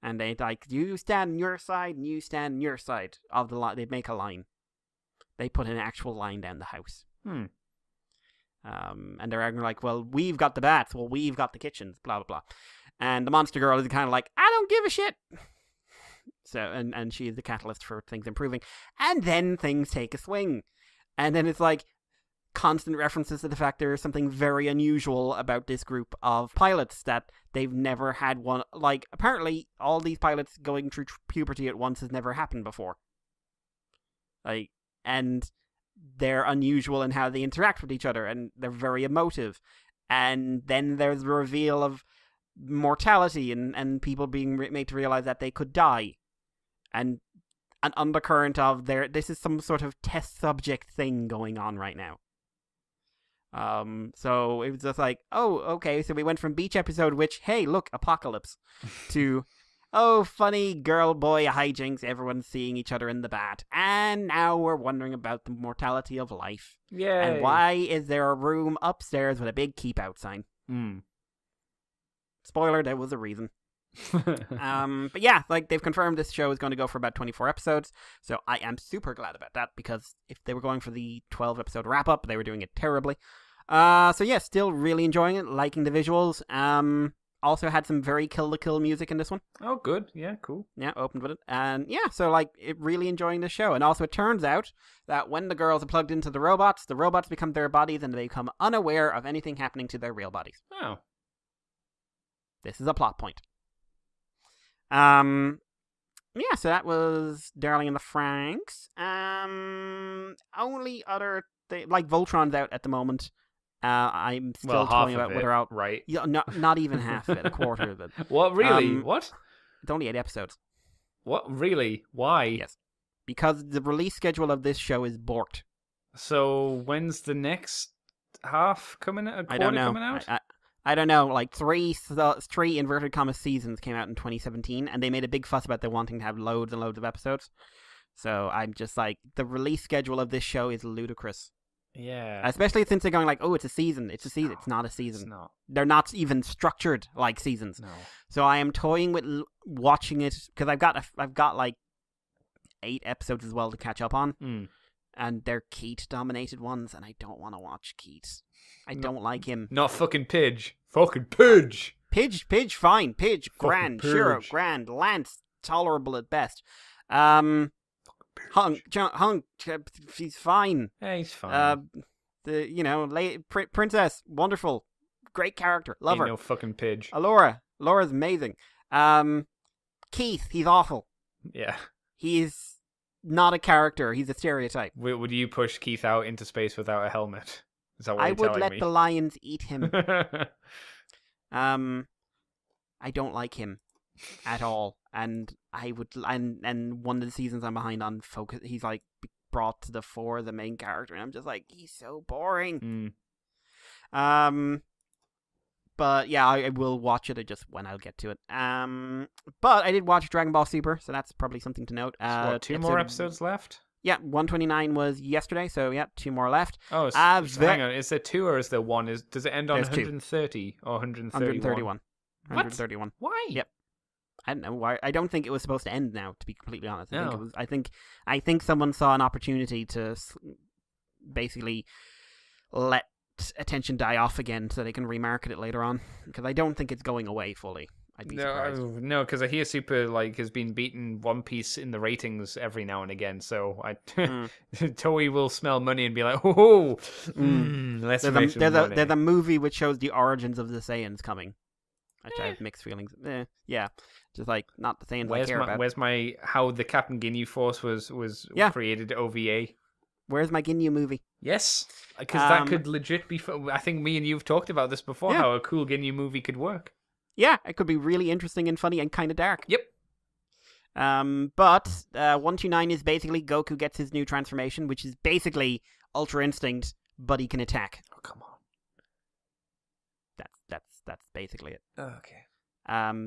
And they you stand on your side and you stand on your side of the line. They make a line. They put an actual line down the house. And they're arguing well, we've got the bats, well, we've got the kitchens, blah, blah, blah. And the monster girl is kind of I don't give a shit. So, and she is the catalyst for things improving. And then things take a swing. And then it's constant references to the fact there is something very unusual about this group of pilots, that they've never had one. Apparently, all these pilots going through puberty at once has never happened before. And they're unusual in how they interact with each other, and they're very emotive. And then there's the reveal of mortality and people being made to realize that they could die. And an undercurrent of this is some sort of test subject thing going on right now. So it was just oh, okay, so we went from beach episode, which, hey, look, apocalypse, to oh, funny girl-boy hijinks, everyone's seeing each other in the bat. And now we're wondering about the mortality of life. Yay. And why is there a room upstairs with a big keep-out sign? Spoiler, there was a reason. But yeah, they've confirmed this show is going to go for about 24 episodes. So I am super glad about that, because if they were going for the 12-episode wrap-up, they were doing it terribly. So yeah, still really enjoying it, liking the visuals. Also had some very Kill la Kill music in this one. Oh, good. Yeah, cool. Yeah, opened with it. And yeah, so really enjoying the show. And also it turns out that when the girls are plugged into the robots become their bodies and they become unaware of anything happening to their real bodies. Oh. This is a plot point. Yeah, so that was Darling in the Franxx. Only other thing, Voltron's out at the moment. I'm still toying about whether out. Right. Yeah, not even half of it, a quarter of it. What, really? What? It's only 8 episodes. What, really? Why? Yes. Because the release schedule of this show is borked. So when's the next half coming out? I don't know. Coming out? I don't know. Three inverted comma seasons came out in 2017, and they made a big fuss about them wanting to have loads and loads of episodes. So I'm just the release schedule of this show is ludicrous. Yeah. Especially since they're going oh, it's a season. It's a season. No, it's not a season. It's not. They're not even structured like seasons. No. So I am toying with watching it, because I've got 8 episodes as well to catch up on. And they're Keith-dominated ones, and I don't want to watch Keith. I don't like him. Not fucking Pidge. Fucking Pidge. Pidge, fine. Pidge, grand. Shiro, grand. Lance, tolerable at best. Hunk, he's fine. Yeah, he's fine. Princess, wonderful. Great character. Love her. No fucking Pidge. Laura's amazing. Keith, he's awful. Yeah. He's not a character. He's a stereotype. Would you push Keith out into space without a helmet? Is that what I you're would telling let me? the lions eat him. I don't like him at all, and I would, and one of the seasons I'm behind on focus, he's brought to the fore, the main character, and I'm just he's so boring. But yeah, I will watch it. Just when I'll get to it. But I did watch Dragon Ball Super, so that's probably something to note. So 2 more episodes left? Yeah, 129 was yesterday, so yeah, 2 more left. Oh, hang on, is there 2 or is there 1? Does it end on 130 or 131? 131. Why? Yep. I don't know why. I don't think it was supposed to end now, to be completely honest. No. I think someone saw an opportunity to basically let attention die off again so they can remarket it later on, because I don't think it's going away fully. I'd be surprised. No, because I hear Super has been beating One Piece in the ratings every now and again, so Toei will smell money and be like, less there's a movie which shows the origins of the Saiyans coming. I have mixed feelings. Yeah, just not the Saiyans I care about. Where's my how the Captain Ginyu Force was created OVA? Where's my Ginyu movie? Yes, because that could legit be. I think me and you've talked about this before. Yeah. How a cool Ginyu movie could work. Yeah, it could be really interesting and funny and kind of dark. Yep. But 129 is basically Goku gets his new transformation, which is basically Ultra Instinct but he can attack. Oh, come on. That's basically it. Okay.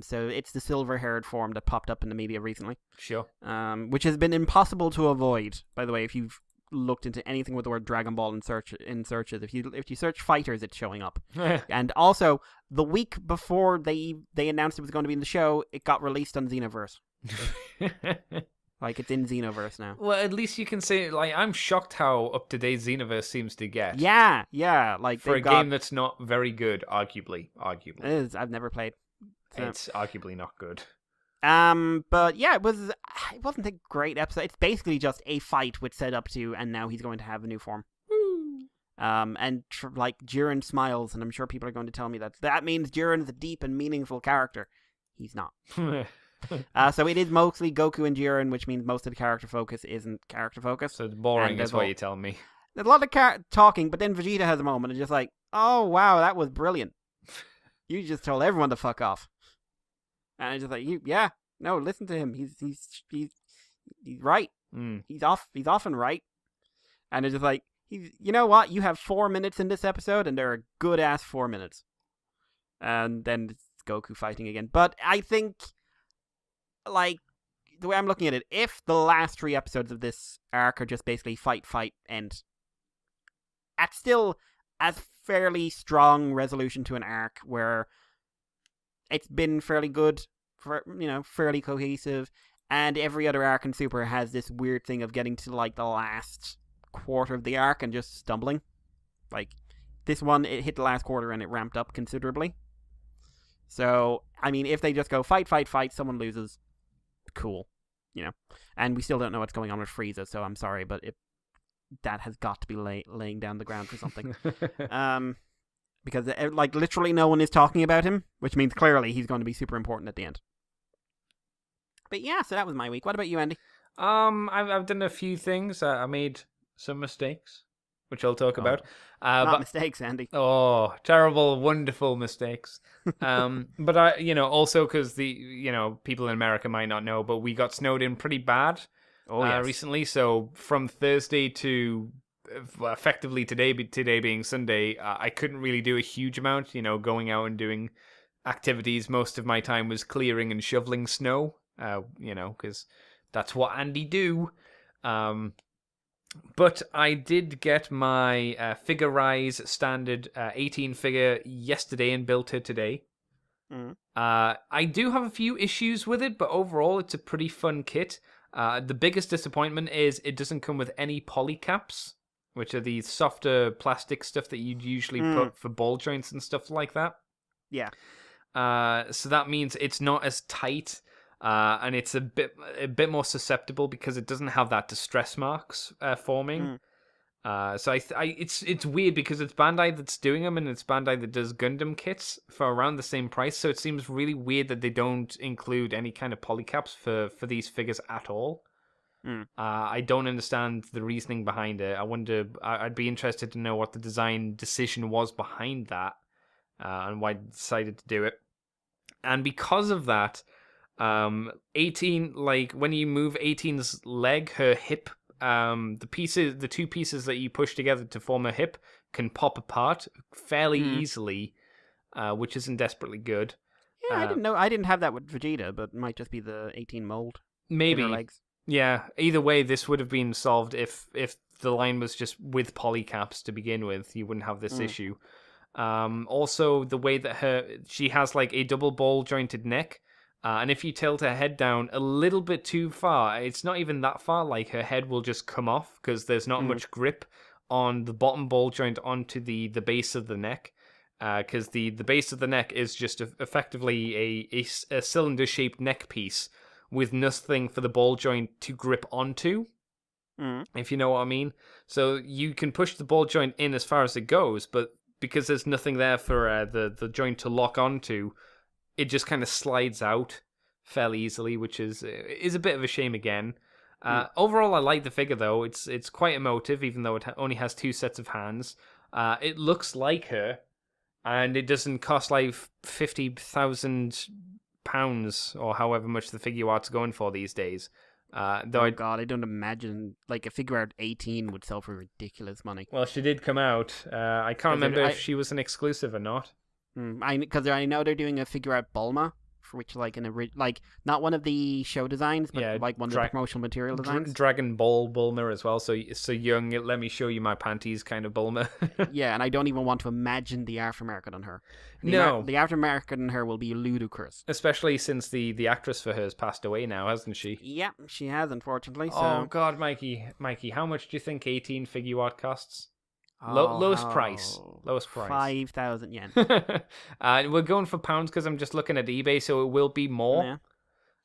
So it's the silver-haired form that popped up in the media recently. Sure. Which has been impossible to avoid. By the way, if you've looked into anything with the word Dragon Ball in searches, if you search fighters, it's showing up. And also, the week before they announced it was going to be in the show, it got released on Xenoverse. Like, it's in Xenoverse now. Well, at least you can say, like, I'm shocked how up-to-date Xenoverse seems to get. Yeah, like For a game that's not very good, arguably. It is. I've never played. So. It's arguably not good. But yeah, it wasn't a great episode. It's basically just a fight with set up to, and now he's going to have a new form. Woo. And like Jiren smiles, and I'm sure people are going to tell me that means Jiren's a deep and meaningful character. He's not. So it is mostly Goku and Jiren, which means most of the character focus isn't character focus. So it's boring, is what you're telling me. There's a lot of talking, but then Vegeta has a moment and just like, oh wow, that was brilliant. You just told everyone to fuck off. And it's just like, listen to him. He's right. He's often right. And it's just like, you know what? You have 4 minutes in this episode, and they're a good ass 4 minutes. And then it's Goku fighting again. But I think, like, the way I'm looking at it, if the last 3 episodes of this arc are just basically fight, end, that's still a fairly strong resolution to an arc where it's been fairly good, fairly cohesive, and every other arc in Super has this weird thing of getting to, like, the last quarter of the arc and just stumbling. Like, this one, it hit the last quarter and it ramped up considerably. So, I mean, if they just go fight, someone loses, cool, And we still don't know what's going on with Frieza, so I'm sorry, but that has got to be laying down the ground for something. Because, like, literally no one is talking about him, which means clearly he's going to be super important at the end. But yeah, so that was my week. What about you, Andy? I've done a few things. I made some mistakes, which I'll talk about. Not mistakes, Andy. Oh, terrible, wonderful mistakes. But also because people in America might not know, but we got snowed in pretty bad recently. So from Thursday to effectively today being Sunday, I couldn't really do a huge amount. Going out and doing activities. Most of my time was clearing and shoveling snow. Because that's what Andy do. But I did get my Figure Rise standard 18 figure yesterday and built it today. I do have a few issues with it, but overall it's a pretty fun kit. The biggest disappointment is it doesn't come with any polycaps, which are the softer plastic stuff that you'd usually put for ball joints and stuff like that. Yeah. So that means it's not as tight. And it's a bit more susceptible because it doesn't have that distress marks forming. So it's weird because it's Bandai that's doing them, and it's Bandai that does Gundam kits for around the same price. So it seems really weird that they don't include any kind of polycaps for these figures at all. I don't understand the reasoning behind it. I wonder. I'd be interested to know what the design decision was behind that, and why they decided to do it. And because of that. 18, like when you move 18's leg, her hip, the 2 pieces that you push together to form a hip can pop apart fairly easily, which isn't desperately good. Yeah, I didn't know. I didn't have that with Vegeta, but it might just be the 18 mold. Maybe. Legs. Yeah. Either way, this would have been solved if the line was just with polycaps to begin with. You wouldn't have this issue. Also, the way that she has like a double ball jointed neck. And if you tilt her head down a little bit too far, it's not even that far, like her head will just come off because there's not much grip on the bottom ball joint onto the base of the neck. Because the base of the neck is just effectively a cylinder-shaped neck piece with nothing for the ball joint to grip onto, if you know what I mean. So you can push the ball joint in as far as it goes, but because there's nothing there for the joint to lock onto, it just kind of slides out fairly easily, which is a bit of a shame again. Overall, I like the figure, though. It's quite emotive, even though it only has 2 sets of hands. It looks like her, and it doesn't cost like £50,000 or however much the figure art's going for these days. Though Oh god, I don't imagine like a figure out 18 would sell for ridiculous money. well, she did come out. I can't remember if she was an exclusive or not. Because I know they're doing a figure out Bulma, for which like like not one of the show designs, but like one of the promotional material designs. Dragon Ball Bulma as well. So young. Let me show you my panties, kind of Bulma. Yeah, and I don't even want to imagine the aftermarket on her. The aftermarket on her will be ludicrous. Especially since the actress for hers passed away now, hasn't she? Yeah, she has, unfortunately. So. Oh God, Mikey, how much do you think 18 figure art costs? Lowest price. 5,000 yen. We're going for pounds because I'm just looking at eBay, so it will be more. Yeah.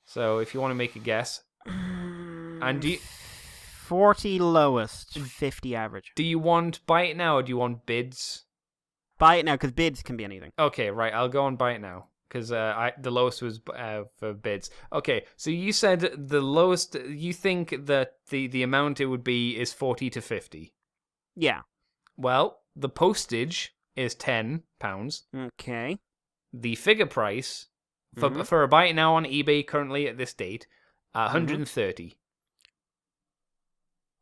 So if you want to make a guess, and do you, 40 lowest, 50 average. do you want buy it now or do you want bids? Buy it now because bids can be anything. Okay, right. I'll go and buy it now because the lowest was for bids. Okay, so you said the lowest. You think that the amount it would be is 40 to 50. Yeah. Well, the postage is £10. Okay. The figure price for a buy it now on eBay currently at this date, 130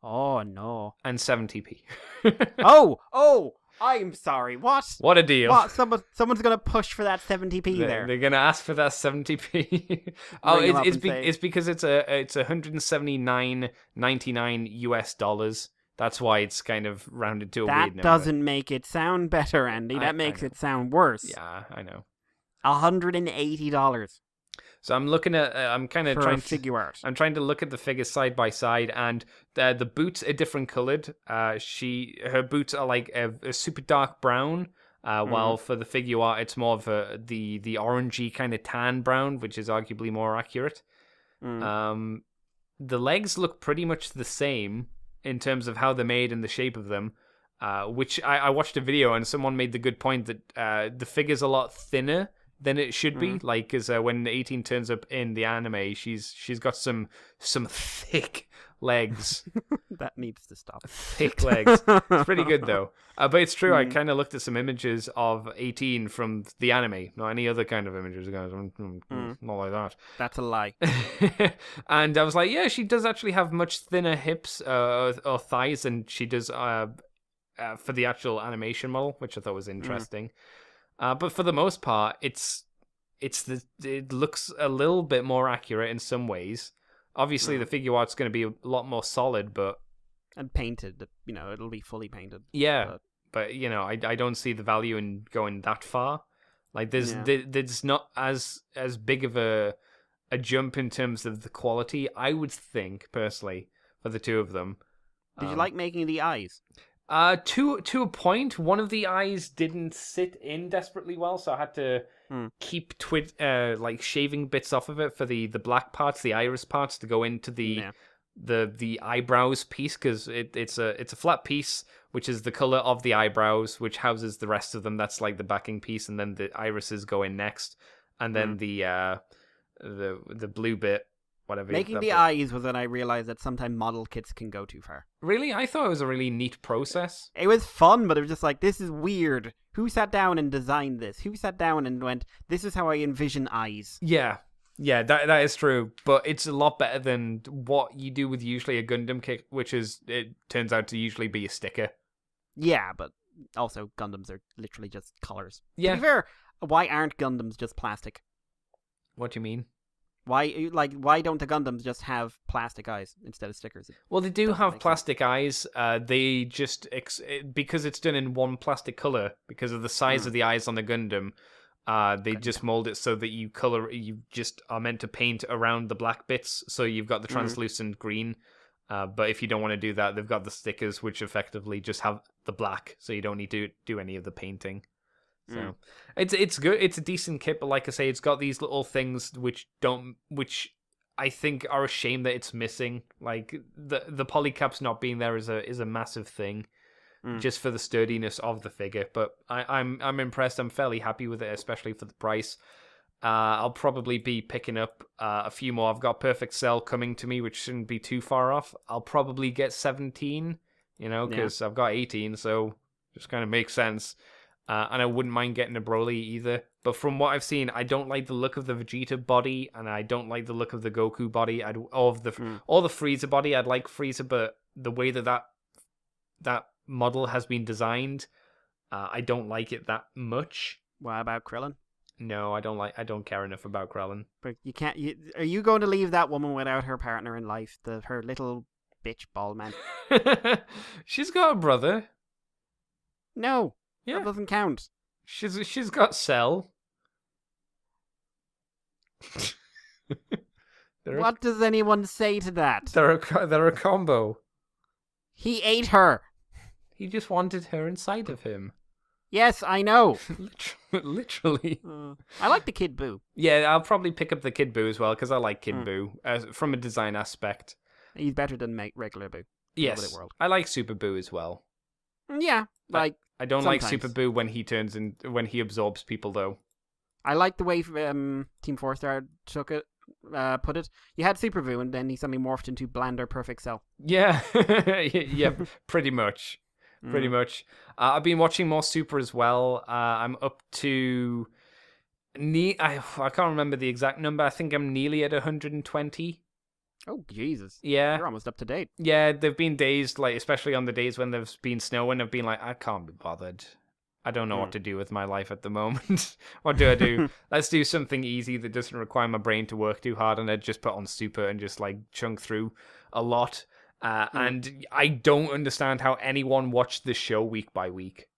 Oh no. and 70p. Oh! I'm sorry. What? What a deal! What? Someone's gonna push for that 70p there. They're gonna ask for that 70p. It's because it's 179.99 US dollars. That's why it's kind of rounded to a weird number. That doesn't make it sound better, Andy. That makes it sound worse. Yeah, I know. $180. So I'm looking at. I'm kind of trying figure art. I'm trying to look at the figures side by side, and the boots are different colored. Her boots are like a super dark brown, while for the figure art it's more of the orangey kind of tan brown, which is arguably more accurate. The legs look pretty much the same in terms of how they're made and the shape of them. Which I watched a video and someone made the good point that the figure's a lot thinner than it should be. Like, because when 18 turns up in the anime, she's got some thick legs. That needs to stop. Thick legs. It's pretty good though. But it's true. I kind of looked at some images of 18 from the anime, not any other kind of images. Guys, not like that. That's a lie. And I was like, yeah, she does actually have much thinner hips or thighs than she does for the actual animation model, which I thought was interesting. But for the most part, it looks a little bit more accurate in some ways. Obviously, the figure art's going to be a lot more solid, but and painted. It'll be fully painted. Yeah, but I don't see the value in going that far. Like, there's not as big of a jump in terms of the quality. I would think personally for the two of them. Did you like making the eyes? To a point, one of the eyes didn't sit in desperately well, so I had to keep shaving bits off of it for the black parts, the iris parts, to go into the eyebrows piece, because it's a flat piece, which is the color of the eyebrows, which houses the rest of them. That's like the backing piece, and then the irises go in next, and then the blue bit. Whatever. Making the eyes was when I realized that sometimes model kits can go too far. Really? I thought it was a really neat process. It was fun, but it was just like, this is weird. Who sat down and designed this? Who sat down and went, this is how I envision eyes? Yeah, that is true. But it's a lot better than what you do with usually a Gundam kit, which it turns out to usually be a sticker. Yeah, but also Gundams are literally just colors. Yeah. To be fair, why aren't Gundams just plastic? What do you mean? Why don't the Gundams just have plastic eyes instead of stickers? Well, they do have plastic eyes. They just because it's done in one plastic color because of the size of the eyes on the Gundam. They just mold it so that you just are meant to paint around the black bits, so you've got the translucent green. But if you don't want to do that, they've got the stickers, which effectively just have the black, so you don't need to do any of the painting. So it's good. It's a decent kit, but like I say, it's got these little things which I think are a shame that it's missing. Like the polycaps not being there is a massive thing, just for the sturdiness of the figure. But I'm impressed. I'm fairly happy with it, especially for the price. I'll probably be picking up a few more. I've got Perfect Cell coming to me, which shouldn't be too far off. I'll probably get 17, because I've got 18, so just kind of makes sense. And I wouldn't mind getting a Broly either. But from what I've seen, I don't like the look of the Vegeta body, and I don't like the look of the Goku body, or the Frieza body. I'd like Frieza, but the way that model has been designed, I don't like it that much. What about Krillin? No, I don't care enough about Krillin. But you can't. Are you going to leave that woman without her partner in life? Her little bitch ball man. She's got a brother. No, Yeah. that doesn't count. She's got Cell. What does anyone say to that? They're a combo. He ate her. He just wanted her inside of him. Yes, I know. Literally. I like the Kid Buu. Yeah, I'll probably pick up the Kid Buu as well, because I like Kid Buu from a design aspect. He's better than regular Buu. Yes, World. I like Super Buu as well. Yeah, like I don't sometimes. like Super Buu when he absorbs people, though. I like the way Team 4-Star put it. You had Super Buu, and then he suddenly morphed into Blander Perfect Cell. Yeah, yeah, pretty much. Pretty much. I've been watching more Super as well. I'm up to... I can't remember the exact number. I think I'm nearly at 120. Oh, Jesus. Yeah. You're almost up to date. Yeah, there've been days, like, especially on the days when there's been snow, and I've been like, I can't be bothered. I don't know what to do with my life at the moment. What do I do? Let's do something easy that doesn't require my brain to work too hard, and I'd just put on Super and just, like, chunk through a lot. And I don't understand how anyone watched this show week by week.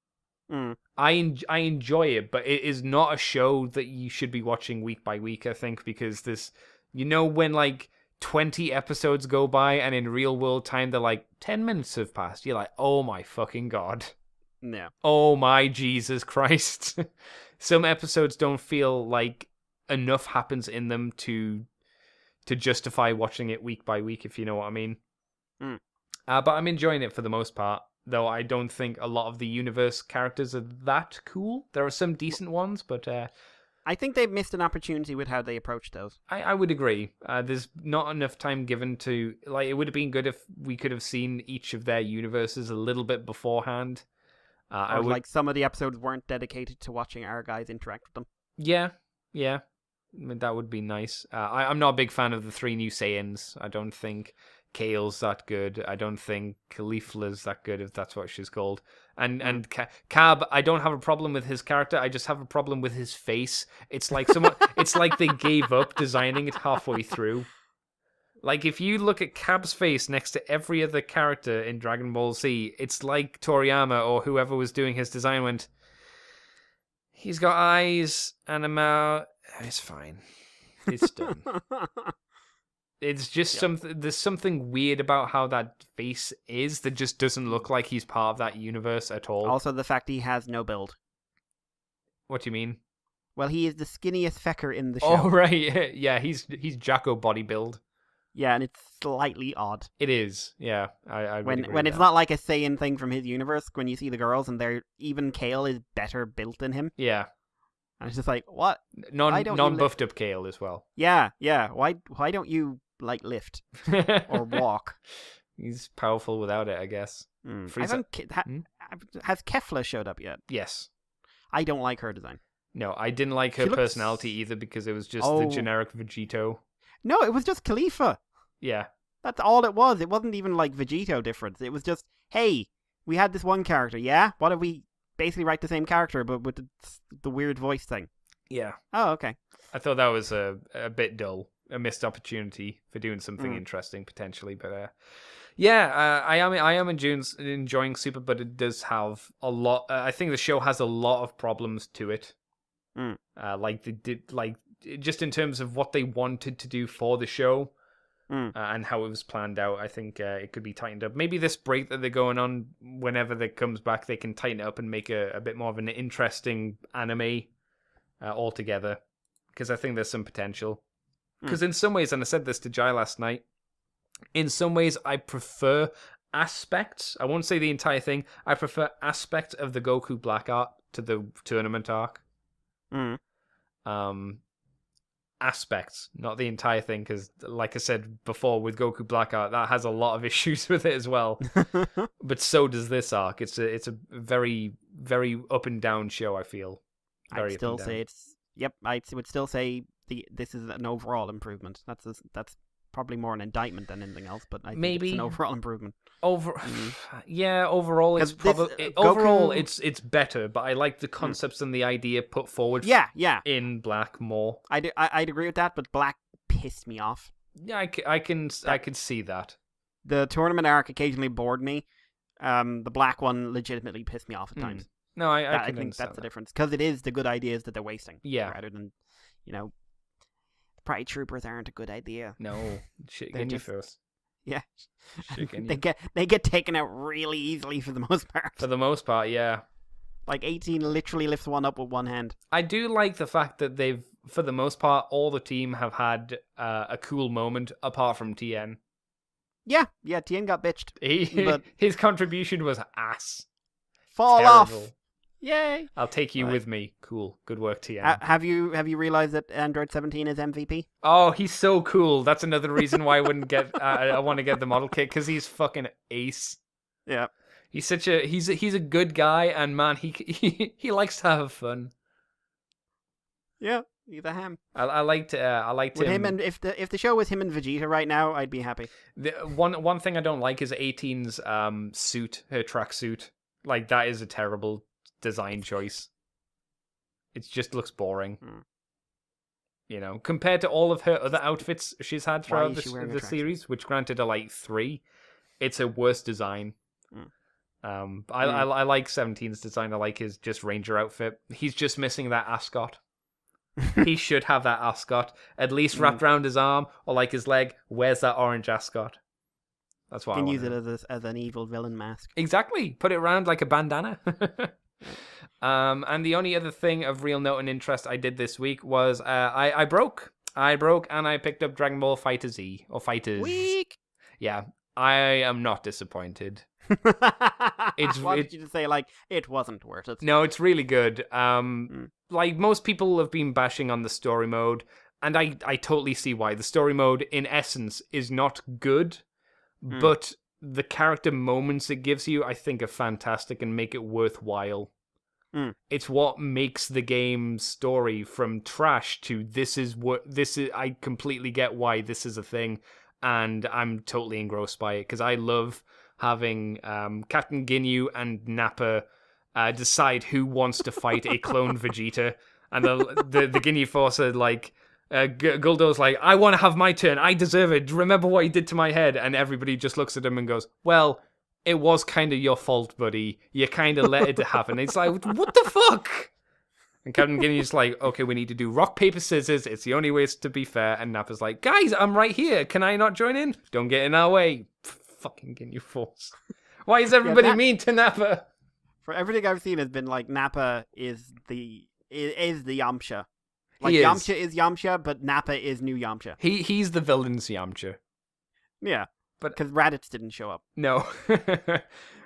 I enjoy it, but it is not a show that you should be watching week by week, I think, because this, when, like, 20 episodes go by, and in real world time, they're like, 10 minutes have passed. You're like, oh my fucking God. Yeah. Oh my Jesus Christ. Some episodes don't feel like enough happens in them to justify watching it week by week, if you know what I mean. But I'm enjoying it for the most part, though I don't think a lot of the universe characters are that cool. There are some decent ones, but... I think they missed an opportunity with how they approached those. I would agree. There's not enough time given to... Like, it would have been good if we could have seen each of their universes a little bit beforehand. Like some of the episodes weren't dedicated to watching our guys interact with them. Yeah. I mean, that would be nice. I'm not a big fan of the 3 new Saiyans. I don't think Kale's that good. I don't think Caulifla's that good, if that's what she's called. And Cab, I don't have a problem with his character. I just have a problem with his face. It's like it's like they gave up designing it halfway through. Like, if you look at Cab's face next to every other character in Dragon Ball Z, it's like Toriyama or whoever was doing his design went, he's got eyes and a mouth. It's fine. It's done. It's just something. There's something weird about how that face is that just doesn't look like he's part of that universe at all. Also, the fact he has no build. What do you mean? Well, he is the skinniest fecker in the show. Oh right, yeah. He's Jacko body build. Yeah, and it's slightly odd. It is. Yeah, I would agree when with it's that. not like a Saiyan thing from his universe. When you see the girls and even Kale is better built than him. Yeah. And it's just like, what? Non-buffed up Kale as well. Yeah. Why don't you like lift or walk? He's powerful without it, I guess. Has Kefla showed up yet? Yes. I don't like her design. No, I didn't like her personality either, because it was just the generic Vegito. No, it was just Khalifa. Yeah. That's all it was. It wasn't even like Vegito difference. It was just, hey, we had this one character, yeah? What if we basically write the same character, but with the weird voice thing? Yeah. Oh, okay. I thought that was a bit dull. A missed opportunity for doing something interesting, potentially. But I am enjoying Super, but it does have a lot... I think the show has a lot of problems to it. Just in terms of what they wanted to do for the show and how it was planned out, I think it could be tightened up. Maybe this break that they're going on, whenever that comes back, they can tighten it up and make a bit more of an interesting anime altogether, because I think there's some potential. Because in some ways, and I said this to Jai last night, in some ways I prefer aspects, I won't say the entire thing, I prefer aspects of the Goku Black arc to the tournament arc. Aspects, not the entire thing, because like I said before, with Goku Black arc, that has a lot of issues with it as well. But so does this arc. It's a very, very up and down show, I feel. I'd still say it's Yep, I would still say this is an overall improvement. That's probably more an indictment than anything else, but I think it's Maybe an overall improvement. Yeah, overall it's 'Cause this, probably Goku- overall it's better, but I like the concepts and the idea put forward Yeah. in Black more. I'd agree with that, but Black pissed me off. Yeah, I can see that. The tournament arc occasionally bored me. The Black one legitimately pissed me off at times. No, I I can think understand that's the that. difference, because it is the good ideas that they're wasting. Yeah. Rather than, Pride Troopers aren't a good idea. No, shit, They're can you just- first? Yeah. Shit, can they you? get taken out really easily for the most part. For the most part, yeah. Like 18 literally lifts one up with one hand. I do like the fact that they've, for the most part, all the team have had a cool moment apart from Tien. Yeah, Tien got bitched. But- His contribution was ass. Fall Terrible. off. Yay. I'll take you Right. with me. Cool. Good work, Tien. Have you realized that Android 17 is MVP? Oh, he's so cool. That's another reason why I wouldn't get. I want to get the model kit because he's fucking ace. Yeah. He's such a he's a good guy, and man, he likes to have fun. Yeah, he's a ham. I liked With him and if the show was him and Vegeta right now, I'd be happy. The one thing I don't like is 18's suit, her tracksuit. Like that is a terrible design choice. It just looks boring. You know, compared to all of her other outfits she's had Why throughout is she wearing a the tracksuit? series, which granted are like 3, it's a worse design. I like 17's design. I like his just ranger outfit. He's just missing that ascot. He should have that ascot at least wrapped around his arm or like his leg. Where's that orange ascot? That's what You I can want use it as an evil villain mask. Exactly. Put it around like a bandana. And the only other thing of real note and interest I did this week was I broke and I picked up Dragon Ball Fighter Z or Fighters. Weak. Yeah, I am not disappointed. Why did you just say like it wasn't worth it? No, it's really good. Like most people have been bashing on the story mode, and I totally see why. The story mode, in essence, is not good, but the character moments it gives you, I think, are fantastic and make it worthwhile. It's what makes the game story from trash to this is. I completely get why this is a thing, and I'm totally engrossed by it because I love having Captain Ginyu and Nappa decide who wants to fight a clone Vegeta, and the Ginyu Force are like. Guldo's like, I want to have my turn. I deserve it. Remember what you did to my head? And everybody just looks at him and goes, well, it was kind of your fault, buddy. You kind of let it happen. It's like, what the fuck? And Captain Guinea's like, okay, we need to do rock, paper, scissors. It's the only way to be fair. And Nappa's like, guys, I'm right here. Can I not join in? Don't get in our way. Fucking Ginyu Force. Why is everybody mean to Nappa? For everything I've seen has been like Nappa is the Yamcha. Like He is. Yamcha is Yamcha, but Nappa is new Yamcha. He's the villain's Yamcha. Yeah, But- because Raditz didn't show up. No.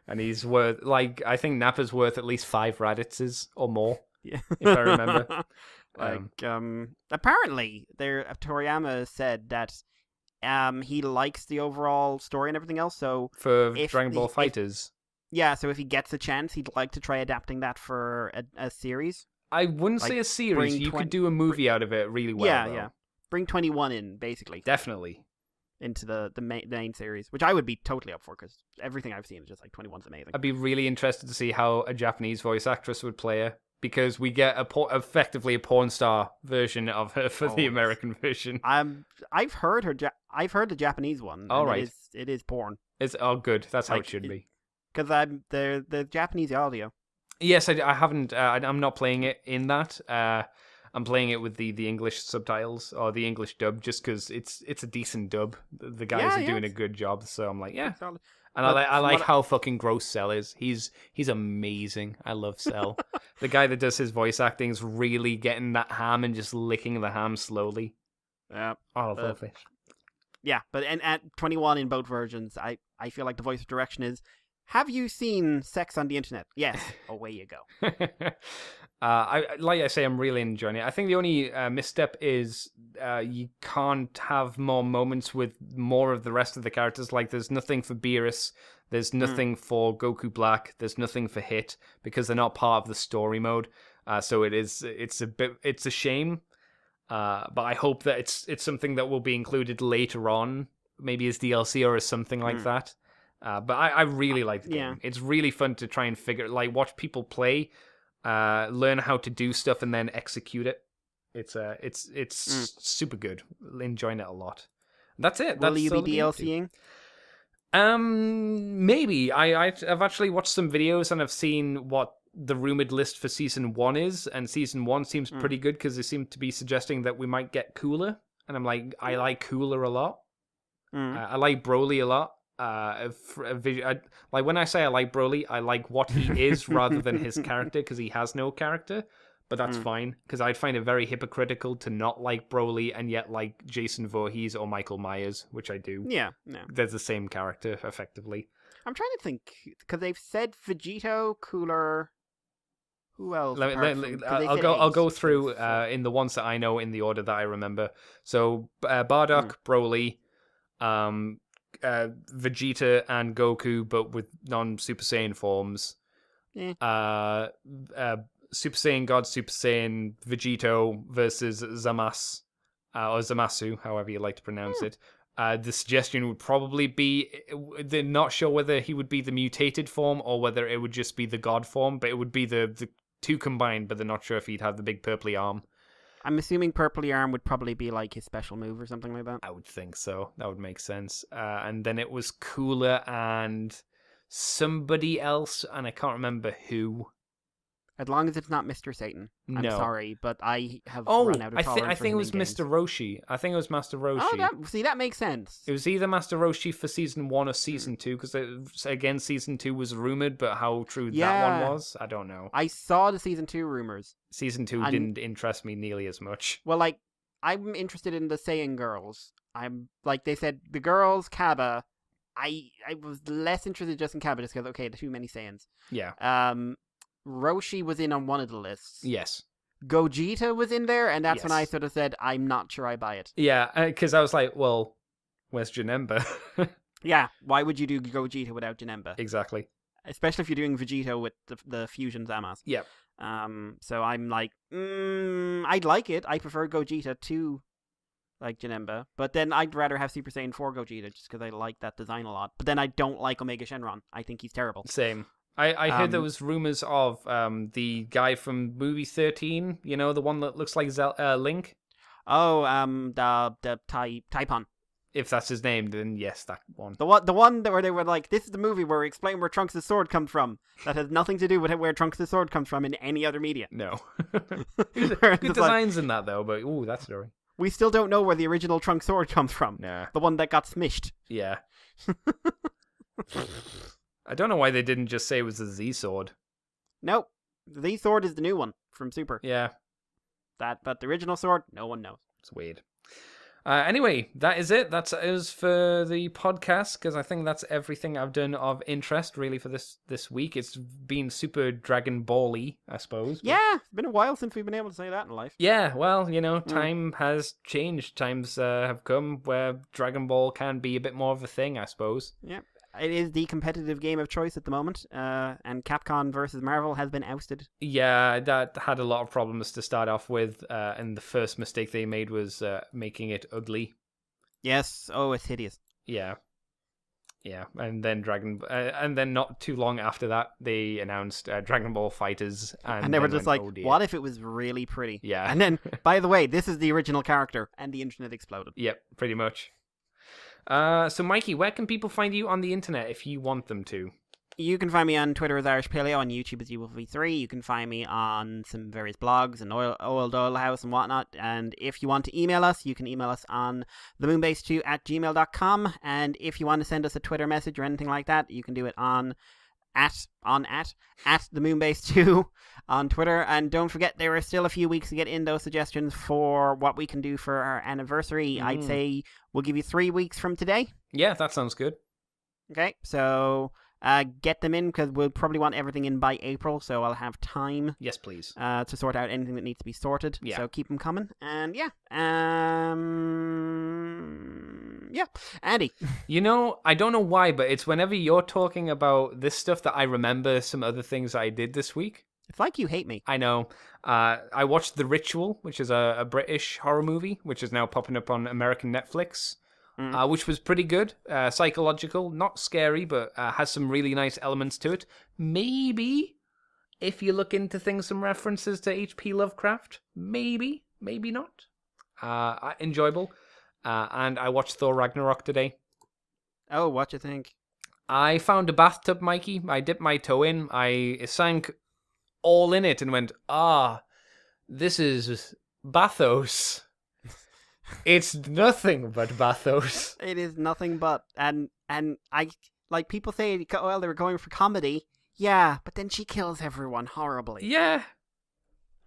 And he's worth, like, I think Nappa's worth at least 5 Raditzes or more, Yeah, if I remember. Apparently, Toriyama said that he likes the overall story and everything else. So For if Dragon Ball the- if- Fighters. yeah, so if he gets a chance, he'd like to try adapting that for a series. I wouldn't like, say a series. bring You 20 could do a movie out of it really well. yeah, though. yeah. Bring 21 in basically Definitely. into the main series, which I would be totally up for because everything I've seen is just like 21's amazing. I'd be really interested to see how a Japanese voice actress would play her. Because we get effectively a porn star version of her for the yes. American version. I've heard her. I've heard the Japanese one. All and right. it is porn It's good. That's how Like, it should be. because I'm the Japanese audio. Yes, I haven't. I'm not playing it in that. I'm playing it with the English subtitles or the English dub, just because it's a decent dub. The guys are doing a good job, so I'm like, yeah. Solid. And But I from like what- how fucking gross Cell is. He's amazing. I love Cell. The guy that does his voice acting is really getting that ham and just licking the ham slowly. Yeah. Oh, I love it. Yeah, but and at 21 in both versions, I feel like the voice direction is, have you seen sex on the internet? Yes. Away you go. Like I say, I'm really enjoying it. I think the only misstep is you can't have more moments with more of the rest of the characters. Like, there's nothing for Beerus, there's nothing for Goku Black, there's nothing for Hit, because they're not part of the story mode. So it's a shame. But I hope that it's something that will be included later on, maybe as DLC or as something like that. But I really like the game. It's really fun to try and watch people play, learn how to do stuff, and then execute it. It's super good. Enjoying it a lot. That's it. Will you be DLCing? Maybe. I've actually watched some videos and I've seen what the rumored list for season 1 is, and season 1 seems pretty good because they seem to be suggesting that we might get Cooler, and I'm like, I like Cooler a lot. I like Broly a lot. Like when I say I like Broly, I like what he is rather than his character, because he has no character. But that's fine, because I'd find it very hypocritical to not like Broly and yet like Jason Voorhees or Michael Myers, which I do. Yeah. They're the same character, effectively. I'm trying to think, because they've said Vegito, Cooler. Who else? I'll go through in the ones that I know in the order that I remember. So Bardock, Broly, Vegeta and Goku, but with non-Super Saiyan forms. Super Saiyan God, Super Saiyan Vegito versus Zamasu, or Zamasu, however you like to pronounce it. The suggestion would probably be, they're not sure whether he would be the mutated form or whether it would just be the God form, but it would be the two combined, but they're not sure if he'd have the big purpley arm. I'm assuming purpley arm would probably be like his special move or something like that. I would think so. That would make sense. And then it was Cooler and somebody else, and I can't remember who. As long as it's not Mr. Satan. I'm sorry, but I have run out of tolerance I think it was Mr. Roshi. I think it was Master Roshi. Oh, that makes sense. It was either Master Roshi for Season 1 or Season 2, because, again, Season 2 was rumored, but how true that one was, I don't know. I saw the Season 2 rumors. Season 2 didn't interest me nearly as much. Well, like, I'm interested in the Saiyan girls. I'm, like, they said, the girls, Kaba. I was less interested just in Kaba, just because, okay, too many Saiyans. Yeah. Roshi was in on one of the lists. Yes. Gogeta was in there, and that's when I sort of said, I'm not sure I buy it. Yeah, because I was like, well, where's Janemba? Yeah, why would you do Gogeta without Janemba? Exactly. Especially if you're doing Vegito with the fusion Zamasu. Yep. So I'm like, I'd like it. I prefer Gogeta to like Janemba, but then I'd rather have Super Saiyan 4 Gogeta just because I like that design a lot. But then I don't like Omega Shenron. I think he's terrible. Same. I heard there was rumors of the guy from movie 13, you know, the one that looks like Link. Oh, the Taipon. If that's his name, then yes, that one. The one where they were like, this is the movie where we explain where Trunks' sword comes from. That has nothing to do with where Trunks' sword comes from in any other media. No. Good designs in that, though, but ooh, that story. We still don't know where the original Trunks sword comes from. Nah. The one that got smished. Yeah. I don't know why they didn't just say it was a Z sword. Nope. The Z sword is the new one from Super. Yeah. But the original sword, no one knows. It's weird. Anyway, that is it. That's us for the podcast, because I think that's everything I've done of interest, really, for this week. It's been super Dragon Ball-y, I suppose. Yeah, it's been a while since we've been able to say that in life. Yeah, well, you know, time has changed. Times have come where Dragon Ball can be a bit more of a thing, I suppose. Yeah. It is the competitive game of choice at the moment, and Capcom versus Marvel has been ousted. Yeah, that had a lot of problems to start off with, and the first mistake they made was making it ugly. Yes, oh, it's hideous. Yeah, and then and then not too long after that, they announced Dragon Ball Fighters, and they were just like, oh dear. what if it was really pretty? Yeah, and then, by the way, this is the original character, and the internet exploded. Yep, pretty much. So, Mikey, where can people find you on the internet if you want them to? You can find me on Twitter as Irish Paleo, on YouTube as UFV3. You can find me on some various blogs and Old Oil House and whatnot. And if you want to email us, you can email us on themoonbase2@gmail.com. And if you want to send us a Twitter message or anything like that, you can do it at themoonbase2 on Twitter. And don't forget, there are still a few weeks to get in those suggestions for what we can do for our anniversary. I'd say we'll give you 3 weeks from today. Yeah, that sounds good. Okay, so get them in, because we'll probably want everything in by April, so I'll have time. Yes, please. To sort out anything that needs to be sorted. Yeah. So keep them coming. And yeah. Andy. You know, I don't know why, but it's whenever you're talking about this stuff that I remember some other things I did this week. It's like you hate me. I know. I watched The Ritual, which is a British horror movie, which is now popping up on American Netflix, which was pretty good. Psychological, not scary, but has some really nice elements to it. Maybe, if you look into things, some references to H.P. Lovecraft. Maybe not. Enjoyable. And I watched Thor Ragnarok today. Oh, what you think? I found a bathtub, Mikey. I dipped my toe in. I sank all in it and went, this is bathos. It's nothing but bathos. It is nothing but, and I, like, people say, well, they were going for comedy. Yeah, but then she kills everyone horribly. Yeah.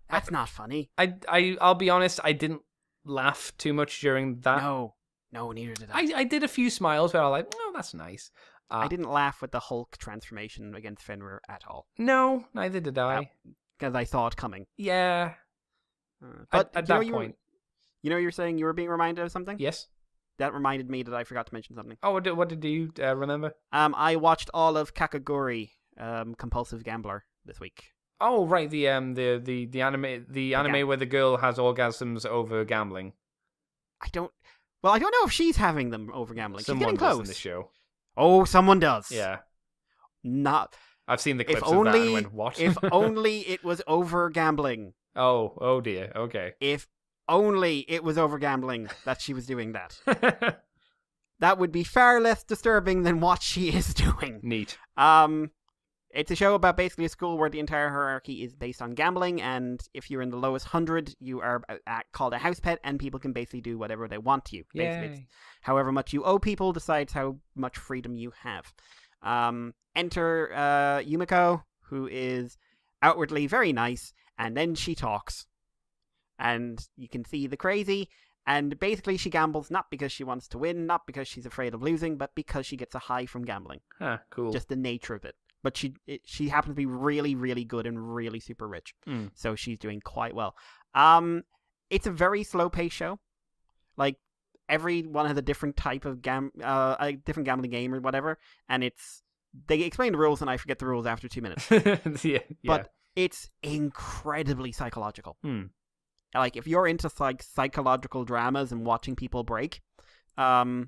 That's not funny. I'll be honest, I didn't laugh too much during that. No, neither did I. I did a few smiles, but I was like, oh, that's nice. I didn't laugh with the Hulk transformation against Fenrir at all. No, neither did I. Because I saw it coming. Yeah. But at that point. You're saying you were being reminded of something? Yes. That reminded me that I forgot to mention something. Oh, what did you remember? I watched all of Kakagori, Compulsive Gambler, this week. Oh, right, the anime where the girl has orgasms over gambling. I don't know if she's having them over gambling. Someone she's getting does close in the show. Oh, someone does. Yeah. Not. I've seen the clips of that and went, what? If only it was over gambling. Oh dear. Okay. If only it was over gambling that she was doing that. That would be far less disturbing than what she is doing. Neat. It's a show about basically a school where the entire hierarchy is based on gambling, and if you're in the lowest 100, you are called a house pet, and people can basically do whatever they want to you. Basically, it's however much you owe people decides how much freedom you have. Enter Yumiko, who is outwardly very nice, and then she talks. And you can see the crazy, and basically she gambles not because she wants to win, not because she's afraid of losing, but because she gets a high from gambling. Cool. Just the nature of it. But she happens to be really, really good and really super rich. So she's doing quite well. It's a very slow-paced show. Like, every one has a different type of a different gambling game or whatever, and they explain the rules, and I forget the rules after 2 minutes. yeah. But it's incredibly psychological. Like, if you're into psychological dramas and watching people break, and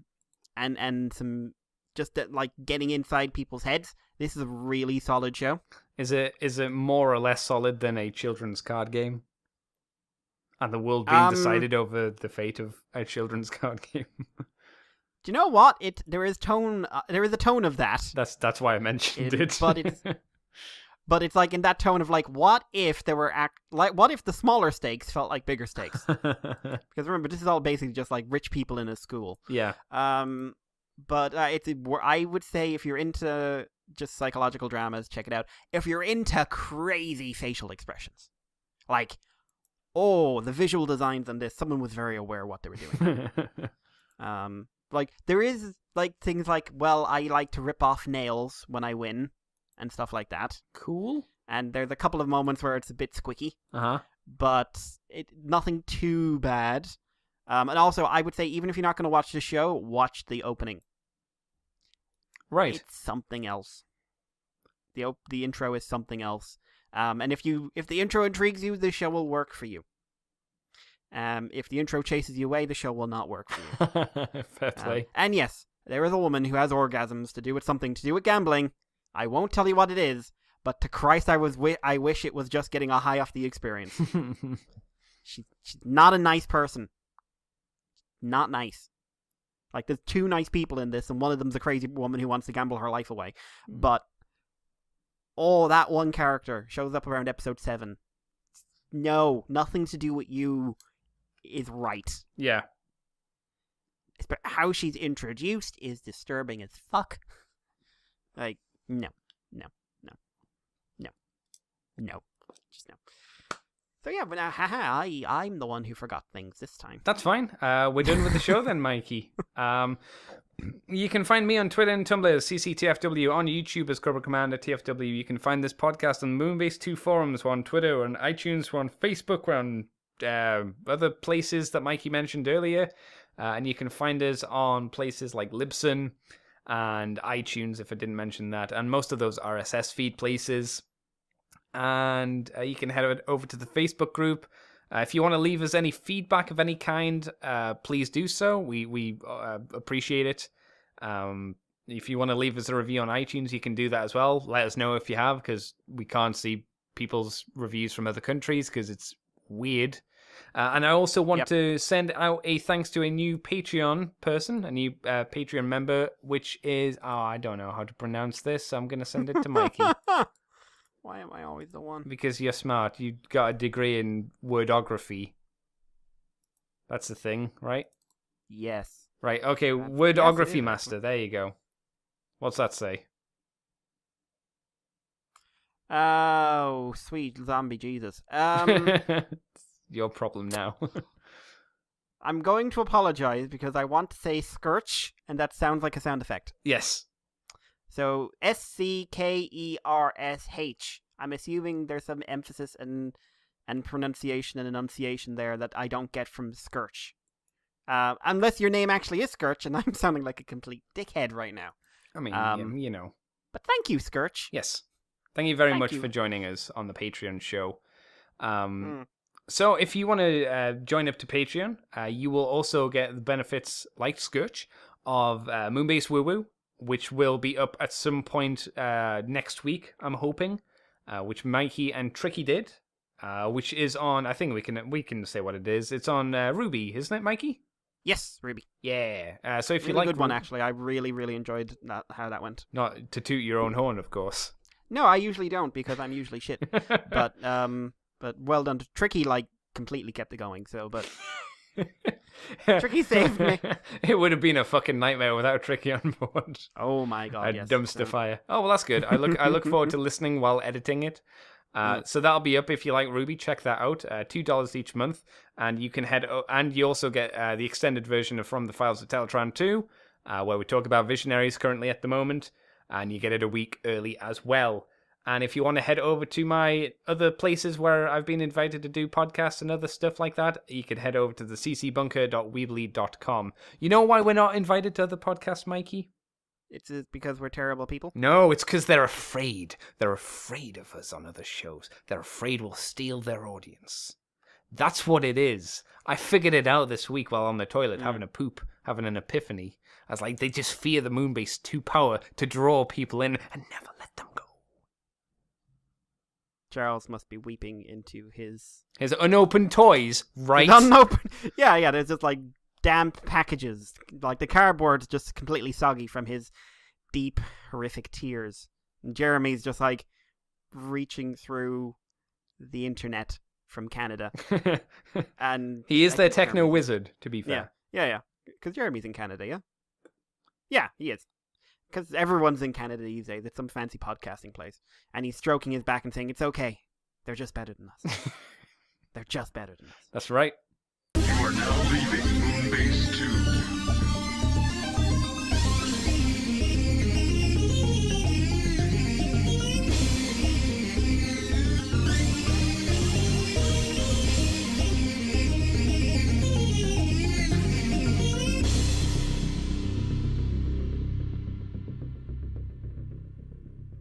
some just like getting inside people's heads, this is a really solid show. Is it more or less solid than a children's card game? And the world being decided over the fate of a children's card game. Do you know what? There is a tone of that. That's why I mentioned it. But it's like in that tone of like, what if there were what if the smaller stakes felt like bigger stakes? Because remember, this is all basically just like rich people in a school. Yeah. But I would say if you're into just psychological dramas, check it out. If you're into crazy facial expressions, like, oh, the visual designs on this, someone was very aware of what they were doing. Like, there is like things like, well, I like to rip off nails when I win and stuff like that. Cool. And there's a couple of moments where it's a bit squicky. But nothing too bad. And also, I would say, even if you're not going to watch the show, watch the opening. Right. It's something else. The intro is something else. And if the intro intrigues you, the show will work for you. If the intro chases you away, the show will not work for you. Fair play. And yes, there is a woman who has orgasms to do with something to do with gambling. I won't tell you what it is, but to Christ, I wish it was just getting a high off the experience. She's not a nice person. Not nice. Like, there's two nice people in this, and one of them's a crazy woman who wants to gamble her life away. But, that one character shows up around episode 7. No, nothing to do with you is right. Yeah. But how she's introduced is disturbing as fuck. Like, no. Just no. So yeah, but I'm the one who forgot things this time. That's fine. We're done with the show then, Mikey. You can find me on Twitter and Tumblr as CCTFW, on YouTube as Cobra Commander TFW. You can find this podcast on Moonbase 2 forums. We're on Twitter, we're on iTunes, we're on Facebook, we're on other places that Mikey mentioned earlier. And you can find us on places like Libsyn and iTunes, if I didn't mention that. And most of those RSS feed places. And you can head over to the Facebook group. If you want to leave us any feedback of any kind, please do so. We appreciate it. If you want to leave us a review on iTunes, you can do that as well. Let us know if you have, because we can't see people's reviews from other countries because it's weird. And I also want to send out a thanks to a new Patreon person, a new Patreon member, which is... Oh, I don't know how to pronounce this, so I'm going to send it to Mikey. Why am I always the one? Because you're smart. You got a degree in wordography. That's the thing, right? Yes. Right, okay, Yes, wordography it is, master. There you go. What's that say? Oh, sweet zombie Jesus. Your problem now. I'm going to apologize because I want to say scourge, and that sounds like a sound effect. Yes. So, Skersh. I'm assuming there's some emphasis and pronunciation and enunciation there that I don't get from scourge. Unless your name actually is Scourge, and I'm sounding like a complete dickhead right now. I mean, you know. But thank you, Scourge. Yes. Thank you very Thank much you. for joining us on the Patreon show. So if you want to join up to Patreon, you will also get the benefits like Scourge of Moonbase Woo Woo, which will be up at some point next week, I'm hoping, which Mikey and Tricky did, which is on, I think we can say what it is. It's on Ruby, isn't it, Mikey? Yes, Ruby. Yeah. So if you Really like... good one, actually. I really, really enjoyed how that went. Not to toot your own horn, of course. No, I usually don't, because I'm usually shit. But well done. Tricky, completely kept it going, so, but... Tricky saved me. It would have been a fucking nightmare without Tricky on board. Oh my god, A yes. dumpster fire. Oh, well, that's good. I look forward to listening while editing it. So that'll be up if you like Ruby. Check that out. $2 each month, and you can and you also get the extended version of From the Files of Teletran 2, where we talk about Visionaries currently at the moment, and you get it a week early as well. And if you want to head over to my other places where I've been invited to do podcasts and other stuff like that, you can head over to the ccbunker.weebly.com. You know why we're not invited to other podcasts, Mikey? It's because we're terrible people? No, it's because they're afraid. They're afraid of us on other shows. They're afraid we'll steal their audience. That's what it is. I figured it out this week while on the toilet, having a poop, having an epiphany. I was like, they just fear the Moonbase 2 power to draw people in and never let them go. Charles must be weeping into his unopened toys, right? unopened. Yeah. There's just damp packages. The cardboard's just completely soggy from his deep, horrific tears. And Jeremy's just reaching through the internet from Canada. And he is their techno wizard, to be fair. Yeah. Because Jeremy's in Canada, yeah? Yeah, he is. Because everyone's in Canada these days. It's some fancy podcasting place. And he's stroking his back and saying, it's okay. They're just better than us. They're just better than us. That's right. You are now leaving Moonbase 2.